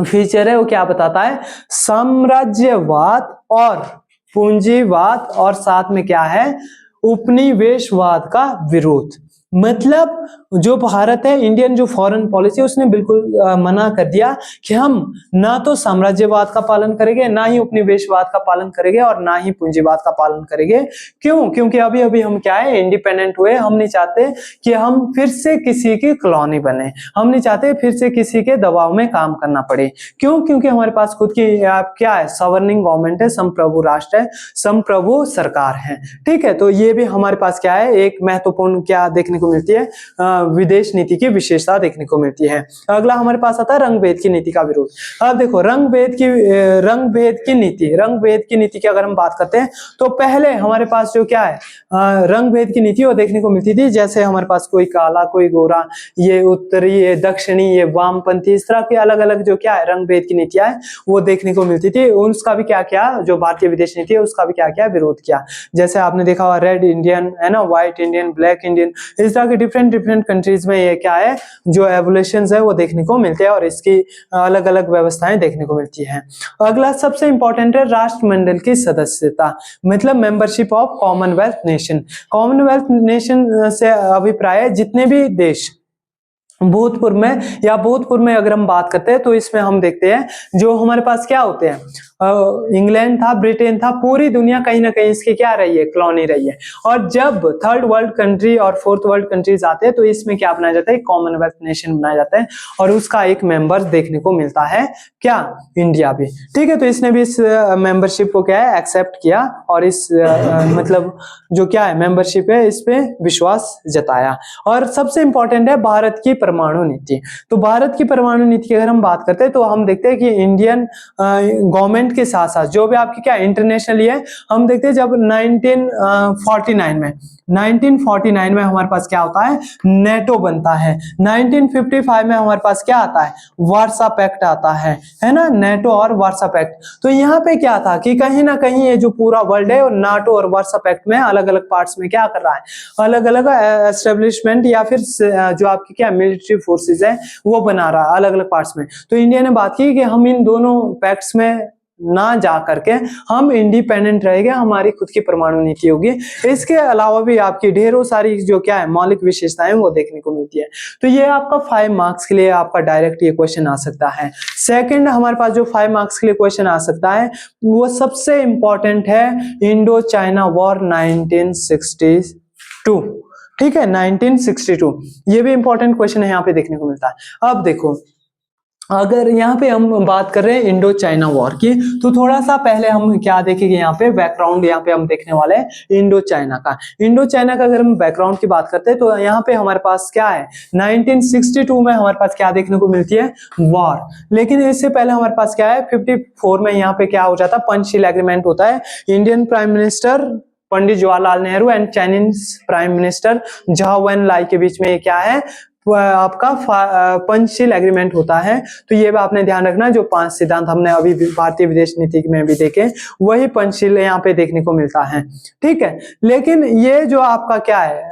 फीचर है, वो क्या बताता है, साम्राज्यवाद और पूंजीवाद और साथ में क्या है, उपनिवेशवाद का विरोध। मतलब जो भारत है, इंडियन जो फॉरेन पॉलिसी, उसने बिल्कुल मना कर दिया कि हम ना तो साम्राज्यवाद का पालन करेंगे, ना ही उपनिवेशवाद का पालन करेंगे और ना ही पूंजीवाद का पालन करेंगे। क्यों? क्योंकि अभी अभी हम क्या है, इंडिपेंडेंट हुए। हम नहीं चाहते कि हम फिर से किसी की कॉलोनी बने, हम नहीं चाहते फिर से किसी के दबाव में काम करना पड़े। क्यों? क्योंकि हमारे पास खुद की क्या है, सवर्निंग गवर्नमेंट है, संप्रभु राष्ट्र है, संप्रभु सरकार है, ठीक है। तो ये भी हमारे पास क्या है, एक महत्वपूर्ण क्या देखने को मिलती है, विदेश नीति की विशेषता देखने को मिलती है। अगला हमारे पास आता है रंग भेद की नीति का विरोध। अब देखो रंग भेद की नीति की अगर हम बात करते हैं तो पहले हमारे पास जो क्या है, रंग भेद की नीति वो देखने को मिलती थी। जैसे हमारे पास कोई काला, कोई गोरा, ये उत्तरी, ये दक्षिणी, ये वामपंथी, इस तरह के अलग अलग जो क्या है रंग भेद की नीतियां है वो देखने को मिलती थी। उसका भी क्या किया, जो भारतीय विदेश नीति है उसका भी क्या किया, विरोध किया। जैसे आपने देखा हुआ रेड इंडियन है ना, व्हाइट इंडियन, ब्लैक इंडियन, इस तरह के डिफरेंट कंट्रीज में ये क्या है, जो एवोल्यूशंस है वो देखने को मिलते हैं और इसकी अलग अलग व्यवस्थाएं देखने को मिलती हैं। अगला सबसे इंपॉर्टेंट है राष्ट्रमंडल की सदस्यता, मतलब membership of Commonwealth nation. Commonwealth nation से अभिप्राय है जितने भी देश भूतपूर्व में अगर हम बात करते हैं तो इसमें हम देखते हैं जो हमारे पास क्या होते हैं, इंग्लैंड था, ब्रिटेन था, पूरी दुनिया कहीं ना कहीं इसकी क्या रही है, कॉलोनी रही है। और जब थर्ड वर्ल्ड कंट्री और फोर्थ वर्ल्ड कंट्रीज आते हैं तो इसमें क्या बनाया जाता है, कॉमनवेल्थ नेशन बनाया जाता है और उसका एक मेंबर देखने को मिलता है, क्या, इंडिया भी, ठीक है। तो इसने भी इस मेंबरशिप को क्या है, एक्सेप्ट किया और इस मतलब जो क्या है मेंबरशिप है इस पे विश्वास जताया। और सबसे इंपॉर्टेंट है भारत की परमाणु नीति। तो भारत की परमाणु नीति की अगर हम बात करते हैं तो हम देखते हैं कि इंडियन गवर्नमेंट के साथ साथ जो भी आपकी क्या इंटरनेशनली है, हम देखते हैं जब 1949 में हमारे पास क्या होता है, नेटो बनता है। 1955 में हमारे पास क्या आता है, वार्सा पैक्ट आता है ना, नेटो और वार्सा पैक्ट। तो यहाँ पे क्या था कि कहीं ना कहीं ये जो पूरा वर्ल्ड है और नाटो और वार्सा पैक्ट में अलग अलग पार्ट्स में क्या कर रहा है, अलग अलग एस्टेब्लिशमेंट या फिर जो आपकी क्या मिलिट्री फोर्सेस है वो बना रहा है अलग अलग पार्ट्स में। तो इंडिया ने बात की कि हम इन दोनों पैक्ट्स में ना जा करके हम इंडिपेंडेंट रहेंगे, हमारी खुद की परमाणु नीति होगी। इसके अलावा भी आपकी ढेरों सारी जो क्या है मौलिक विशेषताएं वो देखने को मिलती है। तो ये आपका 5 मार्क्स के लिए आपका डायरेक्ट ये क्वेश्चन आ सकता है। सेकंड हमारे पास जो 5 मार्क्स के लिए क्वेश्चन आ सकता है वो सबसे इंपॉर्टेंट है इंडो चाइना वॉर 1962, ठीक है, 1962। ये भी इंपॉर्टेंट क्वेश्चन है, यहाँ पे देखने को मिलता है। अब देखो अगर यहाँ पे हम बात कर रहे हैं इंडो चाइना वॉर की, तो थोड़ा सा पहले हम क्या देखेंगे, यहाँ पे बैकग्राउंड यहाँ पे हम देखने वाले हैं इंडो चाइना का। इंडो चाइना का अगर हम बैकग्राउंड की बात करते हैं तो यहाँ पे हमारे पास क्या है, 1962 में हमारे पास क्या देखने को मिलती है, वॉर। लेकिन इससे पहले हमारे पास क्या है, 54 में यहाँ पे क्या हो जाता है, पंचशील एग्रीमेंट होता है। Indian prime minister Pandit Jawaharlal Nehru and Chinese prime minister Zhou En Lai के बीच में क्या है, आपका पंचशील एग्रीमेंट होता है। तो ये भी आपने ध्यान रखना, जो 5 सिद्धांत हमने अभी भारतीय विदेश नीति में भी देखे वही पंचशील यहाँ पे देखने को मिलता है, ठीक है। लेकिन ये जो आपका क्या है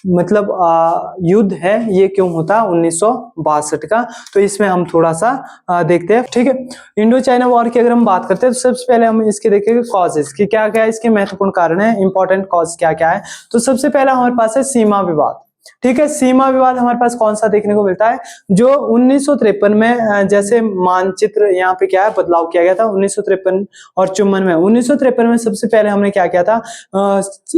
मतलब युद्ध है ये क्यों होता है 1962 का, तो इसमें हम थोड़ा सा देखते हैं, ठीक है। इंडो चाइना वॉर की अगर हम बात करते हैं तो सबसे पहले हम इसके देखेंगे कॉजेस कि क्या क्या इसके महत्वपूर्ण कारण है, इंपॉर्टेंट कॉज क्या क्या है। तो सबसे पहला हमारे पास है सीमा विवाद, ठीक है। सीमा विवाद हमारे पास कौन सा देखने को मिलता है, जो 1953 में जैसे मानचित्र यहाँ पे क्या है बदलाव किया गया था 1953 और 54 में। 1953 में सबसे पहले हमने क्या किया था,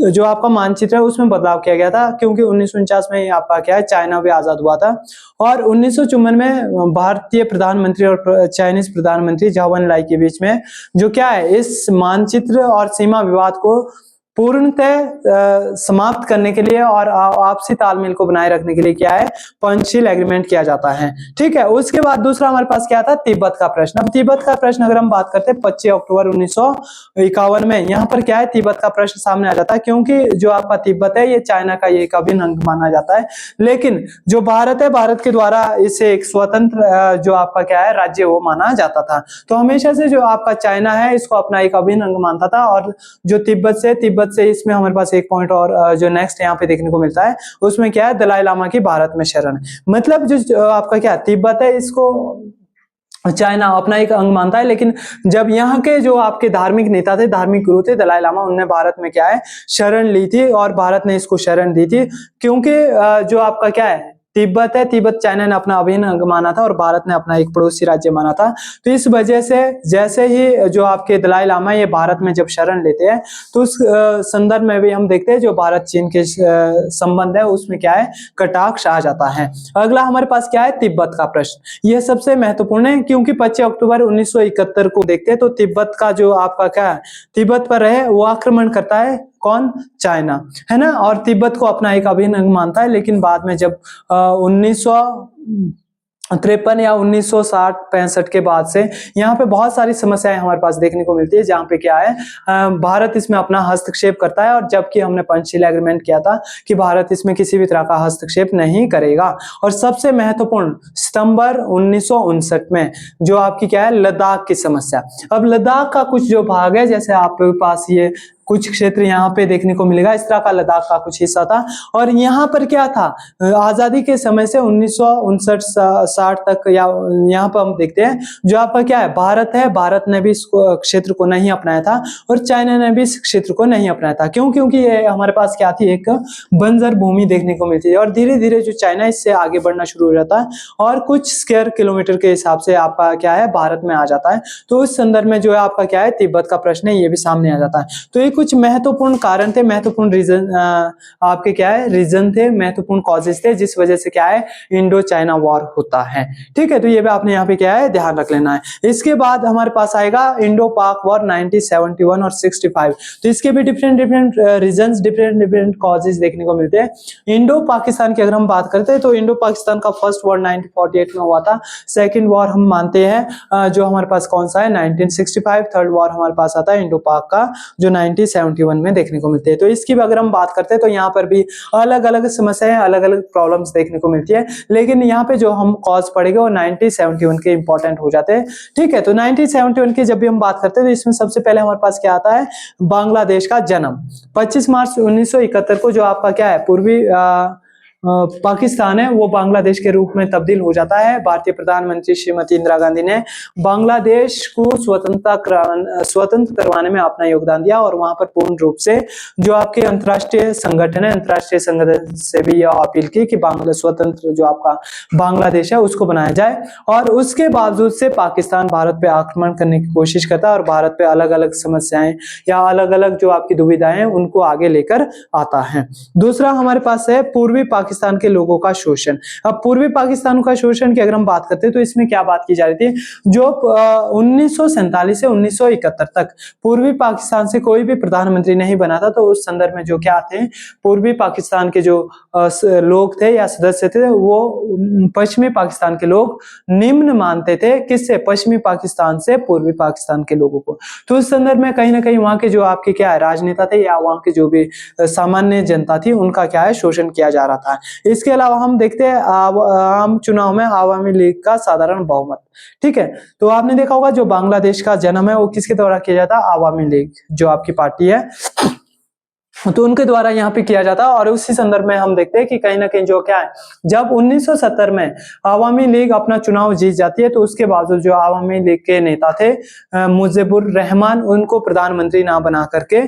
जो आपका मानचित्र है उसमें बदलाव किया गया था, क्योंकि 1949 में आपका क्या है चाइना भी आजाद हुआ था। और 1954 में भारतीय प्रधानमंत्री और चाइनीज प्रधानमंत्री झाओ वेन लाई के बीच में जो क्या है इस मानचित्र और सीमा विवाद को पूर्णतः समाप्त करने के लिए और आपसी तालमेल को बनाए रखने के लिए क्या है, पंचशील एग्रीमेंट किया जाता है। ठीक है, उसके बाद दूसरा हमारे पास क्या था, तिब्बत का प्रश्न। अब तिब्बत का प्रश्न अगर हम बात करते हैं 25 अक्टूबर 1951 में, यहाँ पर क्या है, तिब्बत का प्रश्न सामने आ जाता है, क्योंकि जो आपका तिब्बत है ये चाइना का एक अभिन्न अंग माना जाता है, लेकिन जो भारत है, भारत के द्वारा इसे एक स्वतंत्र जो आपका क्या है राज्य वो माना जाता था। तो हमेशा से जो आपका चाइना है इसको अपना एक अभिन्न अंग मानता था, और जो तिब्बत से इसमें हमारे पास एक पॉइंट और जो नेक्स्ट यहाँ पे देखने को मिलता है, उसमें क्या है, दलाई लामा की भारत में शरण। मतलब जो आपका क्या तिब्बत है इसको चाइना अपना एक अंग मानता है, लेकिन जब यहाँ के जो आपके धार्मिक नेता थे, धार्मिक गुरु थे दलाई लामा, उनने भारत में क्या है शरण ली थी, और भारत ने इसको शरण दी थी, क्योंकि जो आपका क्या है तिब्बत है, तिब्बत चाइना ने अपना अभिन्न अंग माना था और भारत ने अपना एक पड़ोसी राज्य माना था। तो इस वजह से जैसे ही जो आपके दलाई लामा ये भारत में जब शरण लेते हैं, तो उस संदर्भ में भी हम देखते हैं जो भारत चीन के संबंध है उसमें क्या है, कटाक्ष आ जाता है। अगला हमारे पास क्या है, तिब्बत का प्रश्न। यह सबसे महत्वपूर्ण है, क्योंकि 25 अक्टूबर 1971 को देखते हैं तो तिब्बत का जो आपका क्या है, तिब्बत पर है वो आक्रमण करता है, कौन, चाइना, है ना, और तिब्बत को अपना एक अभिन्न अंग मानता है। लेकिन बाद में जब 1953 या 1960-65 के बाद से यहाँ पे बहुत सारी समस्याएं हमारे पास देखने को मिलती है, जहाँ पे क्या है भारत इसमें अपना हस्तक्षेप करता है, और जबकि हमने पंचशील एग्रीमेंट किया था कि भारत इसमें किसी भी तरह का हस्तक्षेप नहीं करेगा। और सबसे महत्वपूर्ण सितंबर 1959 में जो आपकी क्या है, लद्दाख की समस्या। अब लद्दाख का कुछ जो भाग है, जैसे आपके पास ये कुछ क्षेत्र यहाँ पे देखने को मिलेगा, इस तरह का लद्दाख का कुछ हिस्सा था, और यहाँ पर क्या था, आजादी के समय से 1959-60 तक, या यहाँ पर हम देखते हैं जो आपका क्या है, भारत है, भारत ने भी इस क्षेत्र को नहीं अपनाया था, और चाइना ने भी इस क्षेत्र को नहीं अपनाया था। क्यों? क्योंकि ये हमारे पास क्या थी, एक बंजर भूमि देखने को मिलती है, और धीरे धीरे जो चाइना इससे आगे बढ़ना शुरू हो जाता है, और कुछ स्क्वायर किलोमीटर के हिसाब से आपका क्या है, भारत में आ जाता है। तो उस संदर्भ में जो है आपका क्या है, तिब्बत का प्रश्न है, ये भी सामने आ जाता है। तो ये कुछ महत्वपूर्ण कारण थे, महत्वपूर्ण रीजन आपके क्या है, रीजन थे, महत्वपूर्ण कॉजेस थे, जिस वजह से क्या है, इंडो चाइना वॉर होता है। ठीक है, तो ये भी आपने यहाँ पे क्या है, ध्यान रख लेना है। इसके बाद हमारे पास आएगा इंडो पाक वॉर 1971 और 65। तो इसके भी डिफरेंट रीजंस, डिफरेंट कॉजेस देखने को मिलते हैं। इंडो पाकिस्तान की अगर हम बात करते हैं तो इंडो पाकिस्तान का फर्स्ट वॉर 1948 में हुआ था। सेकंड वॉर हम मानते हैं जो हमारे पास कौन सा है, 1965। थर्ड वॉर हमारे पास आता है इंडो पाक का, जो 1971 में देखने को मिलते हैं। तो इसकी भी अगर हम बात करते हैं तो यहाँ पर भी अलग अलग समस्याएं, अलग अलग प्रॉब्लम्स देखने को मिलती है, लेकिन यहाँ पे जो हम कॉज पढ़ेंगे वो 1971 के इंपॉर्टेंट हो जाते हैं। ठीक है, तो 1971 की जब भी हम बात करते हैं तो इसमें सबसे पहले हमारे पास क्या आता है, बांग्लादेश का जन्म 25 मार्च 1971 को, जो आपका क्या है, पूर्वी पाकिस्तान है वो बांग्लादेश के रूप में तब्दील हो जाता है। भारतीय प्रधानमंत्री श्रीमती इंदिरा गांधी ने बांग्लादेश को स्वतंत्र करवाने में अपना योगदान दिया, और वहां पर पूर्ण रूप से जो आपके अंतर्राष्ट्रीय संगठन है, अंतर्राष्ट्रीय संगठन से भी यह अपील की कि स्वतंत्र जो आपका बांग्लादेश है उसको बनाया जाए। और उसके बावजूद से पाकिस्तान भारत पे आक्रमण करने की कोशिश करता है, और भारत पे अलग अलग समस्याएं या अलग अलग जो आपकी दुविधाएं उनको आगे लेकर आता है। दूसरा हमारे पास है पूर्वी पाकिस्तान के लोगों का शोषण। अब पूर्वी पाकिस्तान का शोषण की अगर हम बात करते हैं तो इसमें क्या बात की जा रही थी, जो 1947 से 1971 तक पूर्वी पाकिस्तान से कोई भी प्रधानमंत्री नहीं बना था। तो उस संदर्भ में जो क्या थे, पूर्वी पाकिस्तान के जो लोग थे या सदस्य थे वो पश्चिमी पाकिस्तान के लोग निम्न मानते थे, किससे, पश्चिमी पाकिस्तान से पूर्वी पाकिस्तान के लोगों को। तो उस संदर्भ में कहीं ना कहीं वहां के जो आपके क्या है, राजनेता थे या वहां के जो भी सामान्य जनता थी उनका क्या है, शोषण किया जा रहा था। इसके अलावा हम देखते हैं आम चुनाव में आवामी लीग का साधारण बहुमत। ठीक है, तो आपने देखा होगा जो बांग्लादेश का जन्म है वो किसके द्वारा किया जाता है, आवामी लीग जो आपकी पार्टी है, तो उनके द्वारा यहाँ पे किया जाता है। और उसी संदर्भ में हम देखते हैं कि कहीं ना कहीं जो क्या है, जब 1970 में आवामी लीग अपना चुनाव जीत जाती है, तो उसके बावजूद जो आवामी लीग के नेता थे मुजीबुर रहमान, उनको प्रधानमंत्री ना बना करके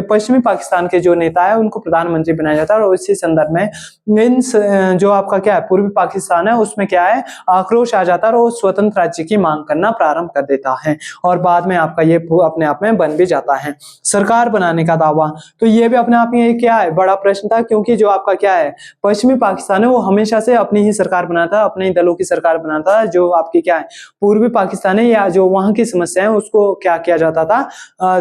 पश्चिमी पाकिस्तान के जो नेता है उनको प्रधानमंत्री बनाया जाता है। और इसी संदर्भ में इन जो आपका क्या है, पूर्वी पाकिस्तान है उसमें क्या है, आक्रोश आ जाता है और वो स्वतंत्र राज्य की मांग करना प्रारंभ कर देता है, और बाद में आपका ये अपने आप में बन भी जाता है। सरकार बनाने का दावा हुआ। तो ये भी अपने आप में ये क्या है, बड़ा प्रश्न था, क्योंकि जो आपका क्या है पश्चिमी पाकिस्तान है वो हमेशा से अपनी ही सरकार बनाता है, अपने ही दलों की सरकार बनाता है। जो आपकी क्या है पूर्वी पाकिस्तान है या जो वहां की समस्या है उसको क्या किया जाता था,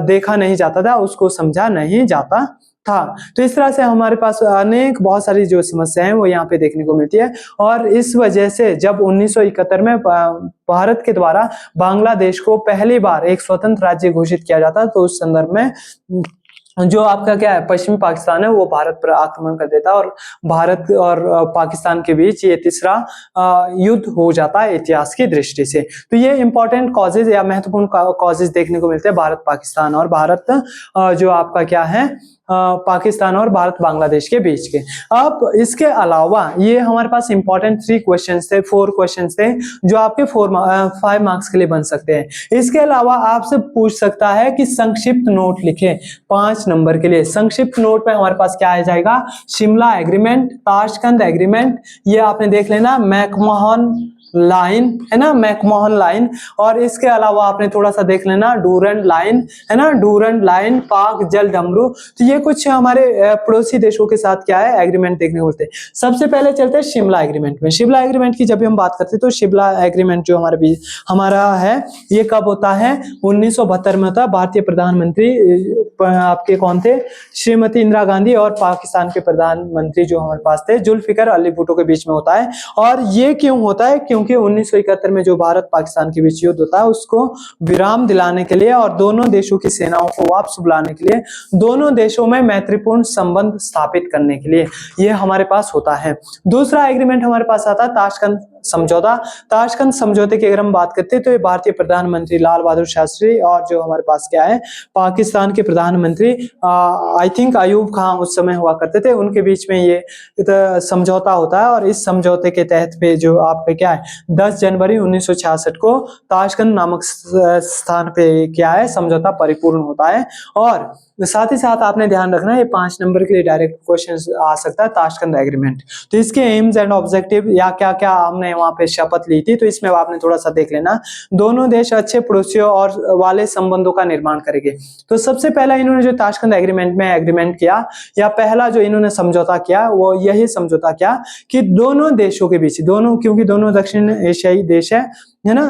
देखा नहीं जाता था, उसको समझा नहीं जाता था। तो इस तरह से हमारे पास अनेक बहुत सारी जो समस्याएं हैं वो यहाँ पे देखने को मिलती है। और इस वजह से जब 1971 में भारत के द्वारा बांग्लादेश को पहली बार एक स्वतंत्र राज्य घोषित किया जाता, तो उस संदर्भ में जो आपका क्या है पश्चिमी पाकिस्तान है वो भारत पर आक्रमण कर देता और भारत और पाकिस्तान के बीच ये तीसरा युद्ध हो जाता है इतिहास की दृष्टि से। तो ये इंपॉर्टेंट कॉजेज या महत्वपूर्ण कॉजेज देखने को मिलते हैं भारत पाकिस्तान और भारत जो आपका क्या है पाकिस्तान और भारत बांग्लादेश के बीच के। अब इसके अलावा ये हमारे पास इंपॉर्टेंट 4 क्वेश्चंस थे जो आपके 5 मार्क्स के लिए बन सकते हैं। इसके अलावा आपसे पूछ सकता है कि संक्षिप्त नोट लिखे 5 नंबर के लिए। संक्षिप्त नोट में हमारे पास क्या आ जाएगा, शिमला एग्रीमेंट, ताशकंद एग्रीमेंट, ये आपने देख लेना, मैकमोहन लाइन है ना, मैकमोहन लाइन, और इसके अलावा आपने थोड़ा सा देख लेना डूरंड लाइन है ना, डूरंड लाइन, पाक जल डमरू। तो ये कुछ हमारे पड़ोसी देशों के साथ क्या है एग्रीमेंट देखने को मिलते हैं। सबसे पहले चलते हैं शिमला एग्रीमेंट में। शिमला एग्रीमेंट की जब भी हम बात करते हैं तो शिमला एग्रीमेंट जो हमारा है ये कब होता है, 1972 में होता है। भारतीय प्रधानमंत्री आपके कौन थे, श्रीमती इंदिरा गांधी और पाकिस्तान के प्रधानमंत्री जो हमारे पास थे जुल्फिकर अली भुट्टो के बीच में होता है। और ये क्यों होता है, क्योंकि 1971 में जो भारत पाकिस्तान के बीच युद्ध होता है उसको विराम दिलाने के लिए और दोनों देशों की सेनाओं को वापस बुलाने के लिए, दोनों देशों में मैत्रीपूर्ण संबंध स्थापित करने के लिए ये हमारे पास होता है। दूसरा एग्रीमेंट हमारे पास आता है ताशकंद समझौता। ताशकंद समझौते की अगर हम बात करते हैं तो ये भारतीय प्रधानमंत्री लाल बहादुर शास्त्री और जो हमारे पास क्या है पाकिस्तान के प्रधानमंत्री आई थिंक अयूब खान उस समय हुआ करते थे, उनके बीच में ये समझौता होता है। और इस समझौते के तहत पे जो आपका क्या है 10 जनवरी 1966 को ताशकंद नामक स्थान पे क्या है समझौता परिपूर्ण होता है। और साथ ही साथ आपने ध्यान रखना है ये 5 नंबर के लिए डायरेक्ट क्वेश्चन आ सकता है ताशकंद एग्रीमेंट। तो इसके एम्स एंड ऑब्जेक्टिव या क्या क्या हमने वहां पे शपथ ली थी तो इसमें आपने थोड़ा सा देख लेना। दोनों देश अच्छे पड़ोसियों और वाले संबंधों का निर्माण करेंगे। तो सबसे पहला इन्होंने जो ताशकंद एग्रीमेंट में एग्रीमेंट किया या पहला जो इन्होंने समझौता किया वो यही समझौता किया कि दोनों देशों के बीच, दोनों क्योंकि दोनों दक्षिण एशियाई देश है ना,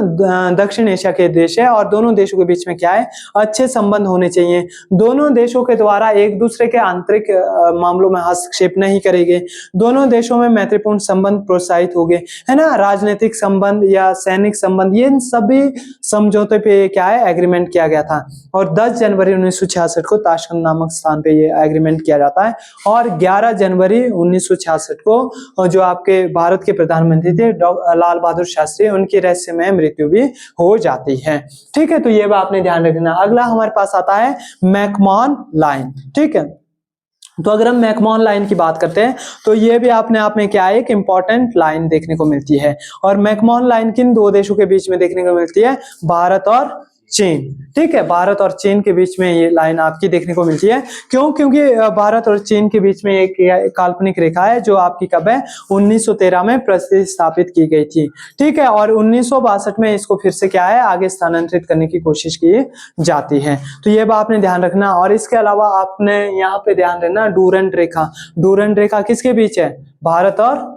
दक्षिण एशिया के देश है और दोनों देशों के बीच में क्या है अच्छे संबंध होने चाहिए। दोनों देशों के द्वारा एक दूसरे के आंतरिक मामलों में हस्तक्षेप नहीं करेंगे। दोनों देशों में मैत्रीपूर्ण संबंध प्रोत्साहित होंगे है ना, राजनीतिक संबंध या सैनिक संबंध, ये सभी समझौते पे क्या है एग्रीमेंट किया गया था। और 10 जनवरी 1966 को ताशकंद नामक स्थान पे ये एग्रीमेंट किया जाता है। और 11 जनवरी 1966 को जो आपके भारत के प्रधानमंत्री थे लाल बहादुर शास्त्री, उनकी रहस्यमय मृत्यु भी हो जाती है। ठीक है, तो ये बात आपने ध्यान रखना। अगला हमारे पास आता है मैकमोहन लाइन। ठीक है, तो अगर हम मैकमोहन लाइन की बात करते हैं तो ये भी अपने आप में क्या है एक इंपॉर्टेंट लाइन देखने को मिलती है। और मैकमोहन लाइन किन दो देशों के बीच में देखने को मिलती है, भारत और चीन। ठीक है, भारत और चीन के बीच में ये लाइन आपकी देखने को मिलती है। क्यों, क्योंकि भारत और चीन के बीच में एक काल्पनिक रेखा है जो आपकी कब है 1913 में प्रतिस्थापित की गई थी। ठीक है, और 1962 में इसको फिर से क्या है आगे स्थानांतरित करने की कोशिश की जाती है। तो ये बात आपने ध्यान रखना। और इसके अलावा आपने यहाँ पे ध्यान देना डूरंड रेखा। डूरंड रेखा किसके बीच है, भारत और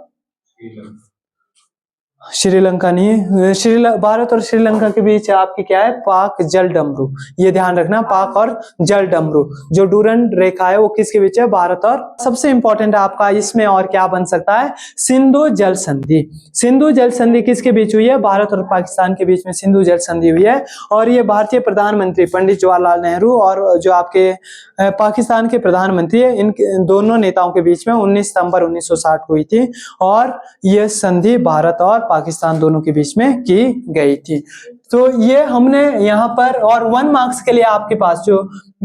श्रीलंका नहीं, भारत और श्रीलंका के बीच आपकी क्या है पाक जल डमरू। ये ध्यान रखना, पाक और जल डमरू जो डूरंड रेखा है वो किसके बीच है, भारत और। सबसे इंपॉर्टेंट आपका इसमें और क्या बन सकता है, सिंधु जल संधि। सिंधु जल संधि किसके बीच हुई है, भारत और पाकिस्तान के बीच में सिंधु जल संधि हुई है। और ये भारतीय प्रधानमंत्री पंडित जवाहरलाल नेहरू और जो आपके पाकिस्तान के प्रधानमंत्री है इन दोनों नेताओं के बीच में 19 सितंबर 1960 को हुई थी। और यह संधि भारत और पाकिस्तान दोनों के बीच में की गई थी। तो ये हमने यहाँ पर, और 1 मार्क्स के लिए आपके पास जो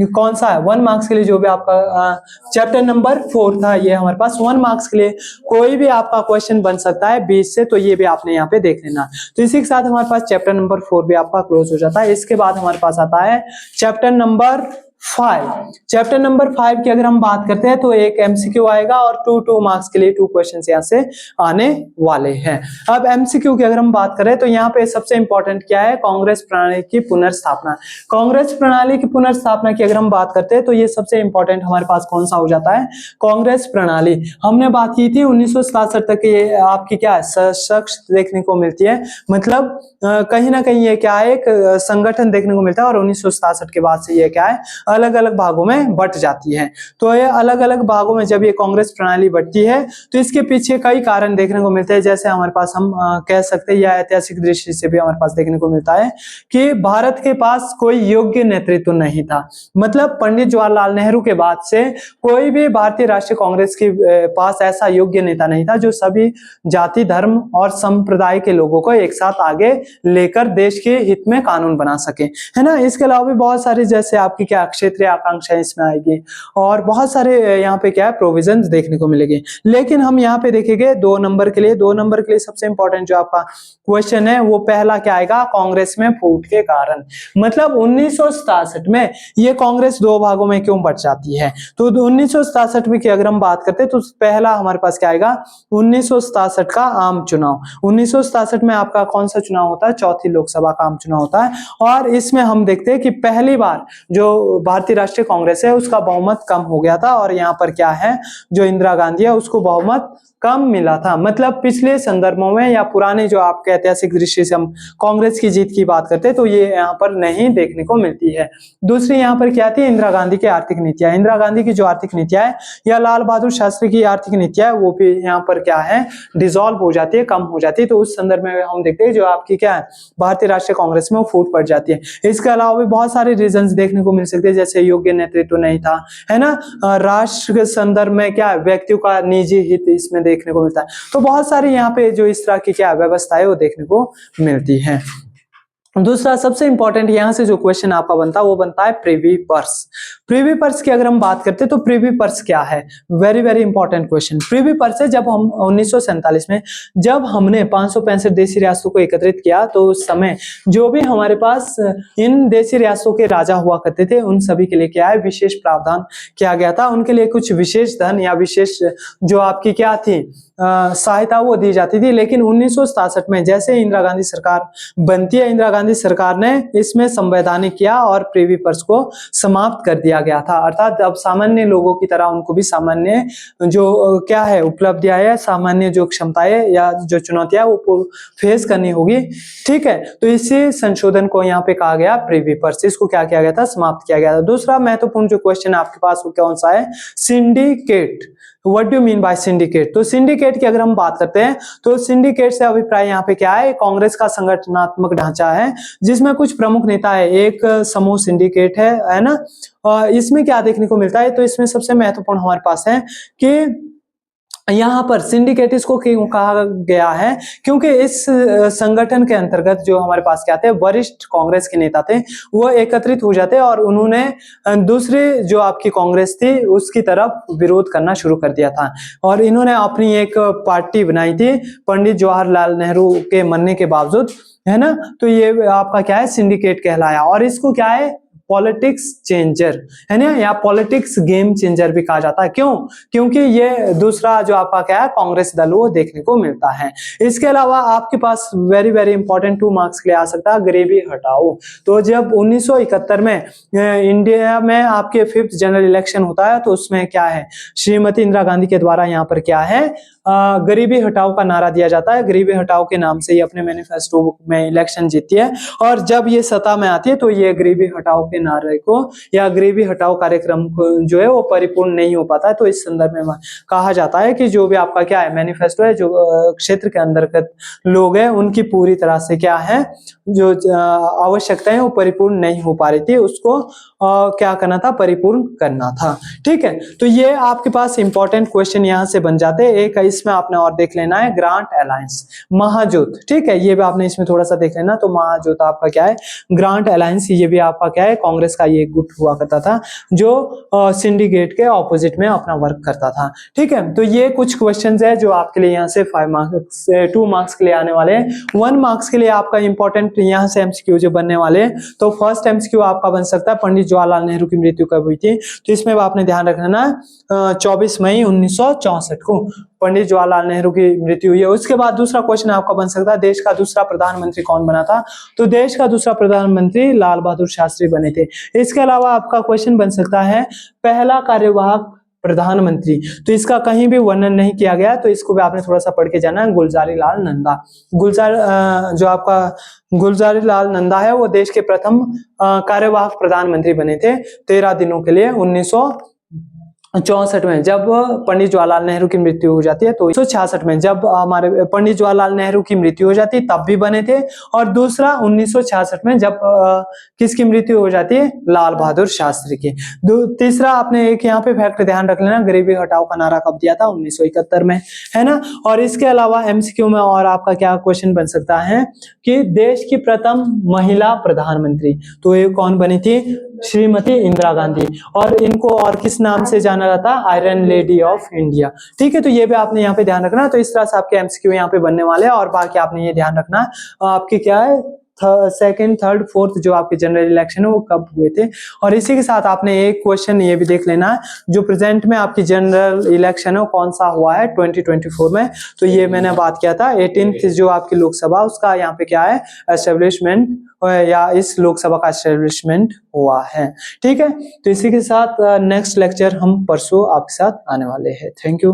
कौन सा है 1 मार्क्स के लिए जो भी आपका चैप्टर नंबर 4 था, ये हमारे पास 1 मार्क्स के लिए कोई भी आपका क्वेश्चन बन सकता है 20 से, तो ये भी आपने यहाँ पे देख लेना। तो इसी के साथ हमारे पास चैप्टर नंबर 4 भी आपका क्लोज हो जाता है। इसके बाद हमारे पास आता है चैप्टर नंबर 5, चैप्टर नंबर 5 की अगर हम बात करते हैं तो एक एमसीक्यू आएगा और 2 मार्क्स के लिए 2 क्वेश्चंस यहाँ से आने वाले हैं। अब एमसीक्यू की अगर हम बात करें तो यहाँ पे सबसे इंपॉर्टेंट क्या है, कांग्रेस प्रणाली की पुनर्स्थापना। कांग्रेस प्रणाली की पुनर्स्थापना की अगर हम बात करते हैं तो ये सबसे इंपॉर्टेंट हमारे पास कौन सा हो जाता है, कांग्रेस प्रणाली। हमने बात की थी 1967 तक ये आपकी क्या है, सशक्त देखने को मिलती है, मतलब कहीं ना कहीं ये क्या है, एक संगठन देखने को मिलता है, और 1967 के बाद से ये क्या है, अलग अलग भागों में बट जाती है। तो ये अलग अलग भागों में जब ये कांग्रेस प्रणाली बटती है तो इसके पीछे कई कारण देखने को मिलते हैं। जैसे हमारे पास हम कह सकते हैं या ऐतिहासिक दृष्टि से भी हमारे पास देखने को मिलता है कि भारत के पास कोई योग्य नेतृत्व नहीं था। मतलब पंडित जवाहरलाल नेहरू के बाद से कोई भी भारतीय राष्ट्रीय कांग्रेस के पास ऐसा योग्य नेता नहीं था जो सभी जाति, धर्म और संप्रदाय के लोगों को एक साथ आगे लेकर देश के हित में कानून बना सके, है ना। इसके अलावा भी बहुत सारी जैसे आपकी क्या क्षेत्रीय आकांक्षा इसमें आएगी और बहुत सारे यहाँ पे क्या है प्रोविजंस देखने को मिलेंगे। लेकिन हम यहाँ पे देखेंगे 2 नंबर के लिए सबसे इंपॉर्टेंट जो आपका क्वेश्चन है वो पहला क्या आएगा, कांग्रेस में फूट के कारण। मतलब 1967 में ये कांग्रेस 2 भागों में क्यों बट जाती है। तो 1967 में की अगर हम बात करते हैं तो पहला हमारे पास क्या आएगा, 1967 का आम चुनाव। 1967 में आपका कौन सा चुनाव होता है, चौथी लोकसभा का आम चुनाव होता है। और इसमें हम देखते हैं कि पहली बार जो भारतीय राष्ट्रीय कांग्रेस है उसका बहुमत कम हो गया था, और यहाँ पर क्या है, जो इंदिरा गांधी है उसको बहुमत कम मिला था। मतलब पिछले संदर्भों में या पुराने जो आपके ऐतिहासिक दृष्टि से हम कांग्रेस की जीत की बात करते हैं तो ये यहाँ पर नहीं देखने को मिलती है। दूसरी यहाँ पर क्या थी, इंदिरा गांधी की आर्थिक नीतियां। इंदिरा गांधी की जो आर्थिक नीतियां है या लाल बहादुर शास्त्री की आर्थिक नीतियां वो भी यहाँ पर क्या है, डिसॉल्व हो जाती है, कम हो जाती है। तो उस संदर्भ में हम देखते हैं जो आपकी क्या है, भारतीय राष्ट्रीय कांग्रेस में वो फूट पड़ जाती है। इसके अलावा भी बहुत सारे रीजंस देखने को मिल सकते हैं, जैसे योग्य नेतृत्व नहीं था, है ना, राष्ट्र के संदर्भ में क्या व्यक्तियों का निजी हित इसमें देखने को मिलता है। तो बहुत सारी यहाँ पे जो इस तरह की क्या व्यवस्था है वो देखने को मिलती है। दूसरा सबसे इंपॉर्टेंट यहां से जो क्वेश्चन आपका बनता है वो बनता है प्रिवी पर्स। प्रिवी पर्स की अगर हम बात करते हैं तो प्रिवी पर्स क्या है, very very important question. Privy purse है जब हम 1947 में जब हमने 565 देशी रियासतों को एकत्रित किया तो उस समय जो भी हमारे पास इन देशी रियासतों के राजा हुआ करते थे उन सभी के लिए क्या है, विशेष प्रावधान किया गया था। उनके लिए कुछ विशेष धन या विशेष जो आपकी क्या थी सहायता वो दी जाती थी। लेकिन 1967 में जैसे इंदिरा गांधी सरकार बनती है, इंदिरा गांधी सरकार ने इसमें संवैधानिक किया और प्रिवी पर्स को समाप्त कर दिया गया था। अर्थात अब सामान्य लोगों की तरह उनको भी सामान्य जो क्या है उपलब्धियां है, सामान्य जो क्षमताएं या जो चुनौतियां वो फेस करनी होगी, ठीक है। तो इसी संशोधन को यहाँ पे कहा गया प्रिवी पर्स, इसको क्या किया गया था, समाप्त किया गया था। दूसरा महत्वपूर्ण जो क्वेश्चन आपके पास वो कौन सा है, syndicate. What do mean by syndicate. तो सिंडिकेट की अगर हम बात करते हैं तो सिंडिकेट से अभिप्राय यहाँ पे क्या है, कांग्रेस का संगठनात्मक ढांचा है जिसमें कुछ प्रमुख नेता है, एक समूह सिंडिकेट है ना। इसमें क्या देखने को मिलता है, तो इसमें सबसे महत्वपूर्ण हमारे पास है कि यहाँ पर सिंडिकेट इसको क्यों कहा गया है, क्योंकि इस संगठन के अंतर्गत जो हमारे पास क्या थे, वरिष्ठ कांग्रेस के नेता थे वो एकत्रित हो जाते और उन्होंने दूसरी जो आपकी कांग्रेस थी उसकी तरफ विरोध करना शुरू कर दिया था। और इन्होंने अपनी एक पार्टी बनाई थी पंडित जवाहरलाल नेहरू के मरने के बावजूद, है ना। तो ये आपका क्या है, सिंडिकेट कहलाया। और इसको क्या है, पॉलिटिक्स चेंजर, है ना, या पॉलिटिक्स गेम चेंजर भी कहा जाता है। क्यों, क्योंकि ये दूसरा जो आपका क्या है कांग्रेस दल वो देखने को मिलता है। इसके अलावा आपके पास वेरी वेरी इंपॉर्टेंट 2 मार्क्स के लिए आ सकता है, गरीबी हटाओ। तो जब 1971 में इंडिया में आपके 5th जनरल इलेक्शन होता है तो उसमें क्या है, श्रीमती इंदिरा गांधी के द्वारा यहाँ पर क्या है, गरीबी हटाओ का नारा दिया जाता है। गरीबी हटाओ के नाम से ये अपने मैनिफेस्टो में इलेक्शन जीती है और जब ये सत्ता में आती है तो ये गरीबी हटाओ के नारे को या गरीबी हटाओ कार्यक्रम को जो है वो परिपूर्ण नहीं हो पाता है। तो इस संदर्भ में कहा जाता है कि जो भी आपका क्या है मैनिफेस्टो है, जो क्षेत्र के अंतर्गत लोग हैं उनकी पूरी तरह से क्या है, जो आवश्यकताएं वो परिपूर्ण नहीं हो पा रही थी, उसको क्या करना था, परिपूर्ण करना था, ठीक है। तो ये आपके पास इंपॉर्टेंट क्वेश्चन यहाँ से बन जाते हैं। एक इसमें आपने और देख लेना है ग्रांट अलायंस, महाजोत, ठीक है, ये भी आपने इसमें थोड़ा सा देख लेना। तो महाजोत आपका क्या है, ग्रांट अलायंस, ये भी आपका क्या है, कांग्रेस का ये गुट हुआ करता था जो सिंडिकेट के ऑपोजिट में अपना वर्क करता था, ठीक है। तो ये कुछ क्वेश्चंस है जो आपके लिए यहाँ से 5 मार्क्स 2 मार्क्स के लिए आने वाले हैं। 1 मार्क्स के लिए आपका इंपॉर्टेंट यहाँ से एमसीक्यू जो बनने वाले हैं, तो फर्स्ट एमसीक्यू आपका बन सकता है पंडित जवाहरलाल नेहरू की मृत्यु कब हुई थी? तो इसमें आपने ध्यान रखना ना 24 मई 1964 को पंडित जवाहरलाल नेहरू की मृत्यु हुई है। उसके बाद दूसरा क्वेश्चन आपका बन सकता है, देश का दूसरा प्रधानमंत्री कौन बना था? तो देश का दूसरा प्रधानमंत्री लाल बहादुर शास्त्री बने थे। इसके अलावा आपका क्वेश्चन बन सकता है, पहला कार्यवाहक प्रधानमंत्री, तो इसका कहीं भी वर्णन नहीं किया गया, तो इसको भी आपने थोड़ा सा पढ़ के जाना है। गुलजारी लाल नंदा, जो आपका गुलजारी लाल नंदा है वो देश के प्रथम कार्यवाहक प्रधानमंत्री बने थे 13 दिनों के लिए 1964 में, जब पंडित जवाहरलाल नेहरू की मृत्यु हो जाती है। तो 1966 में जब हमारे पंडित जवाहरलाल नेहरू की मृत्यु हो जाती है तब भी बने थे, और दूसरा 1966 में जब किसकी मृत्यु हो जाती है? लाल बहादुर शास्त्री की। तीसरा आपने एक यहाँ पे फैक्ट ध्यान रख लेना, गरीबी हटाओ का नारा कब दिया था? 1971 में, है ना। और इसके अलावा एमसीक्यू में और आपका क्या क्वेश्चन बन सकता है कि देश की प्रथम महिला प्रधानमंत्री, तो ये कौन बनी थी? श्रीमती इंदिरा गांधी, और इनको और किस नाम से जाना जाता? Iron lady of India. ठीक है, तो ये भी आपने यहाँ पे ध्यान रखना। तो इस तरह से आपके एमसीक्यू यहाँ पे बनने वाले हैं, और बाकी आपने ये ध्यान रखना आपके क्या है, सेकंड, थर्ड, फोर्थ जो आपके जनरल इलेक्शन है वो कब हुए थे। और इसी के साथ आपने एक क्वेश्चन ये भी देख लेना है, जो प्रेजेंट में आपकी जनरल इलेक्शन है वो कौन सा हुआ है 2024 में। तो ये मैंने बात किया था 18th जो आपकी लोकसभा, उसका यहाँ पे क्या है, एस्टेब्लिशमेंट, या इस लोकसभा का एस्टेब्लिशमेंट हुआ है। ठीक है, तो इसी के साथ नेक्स्ट लेक्चर हम परसों आपके साथ आने वाले हैं। Thank you.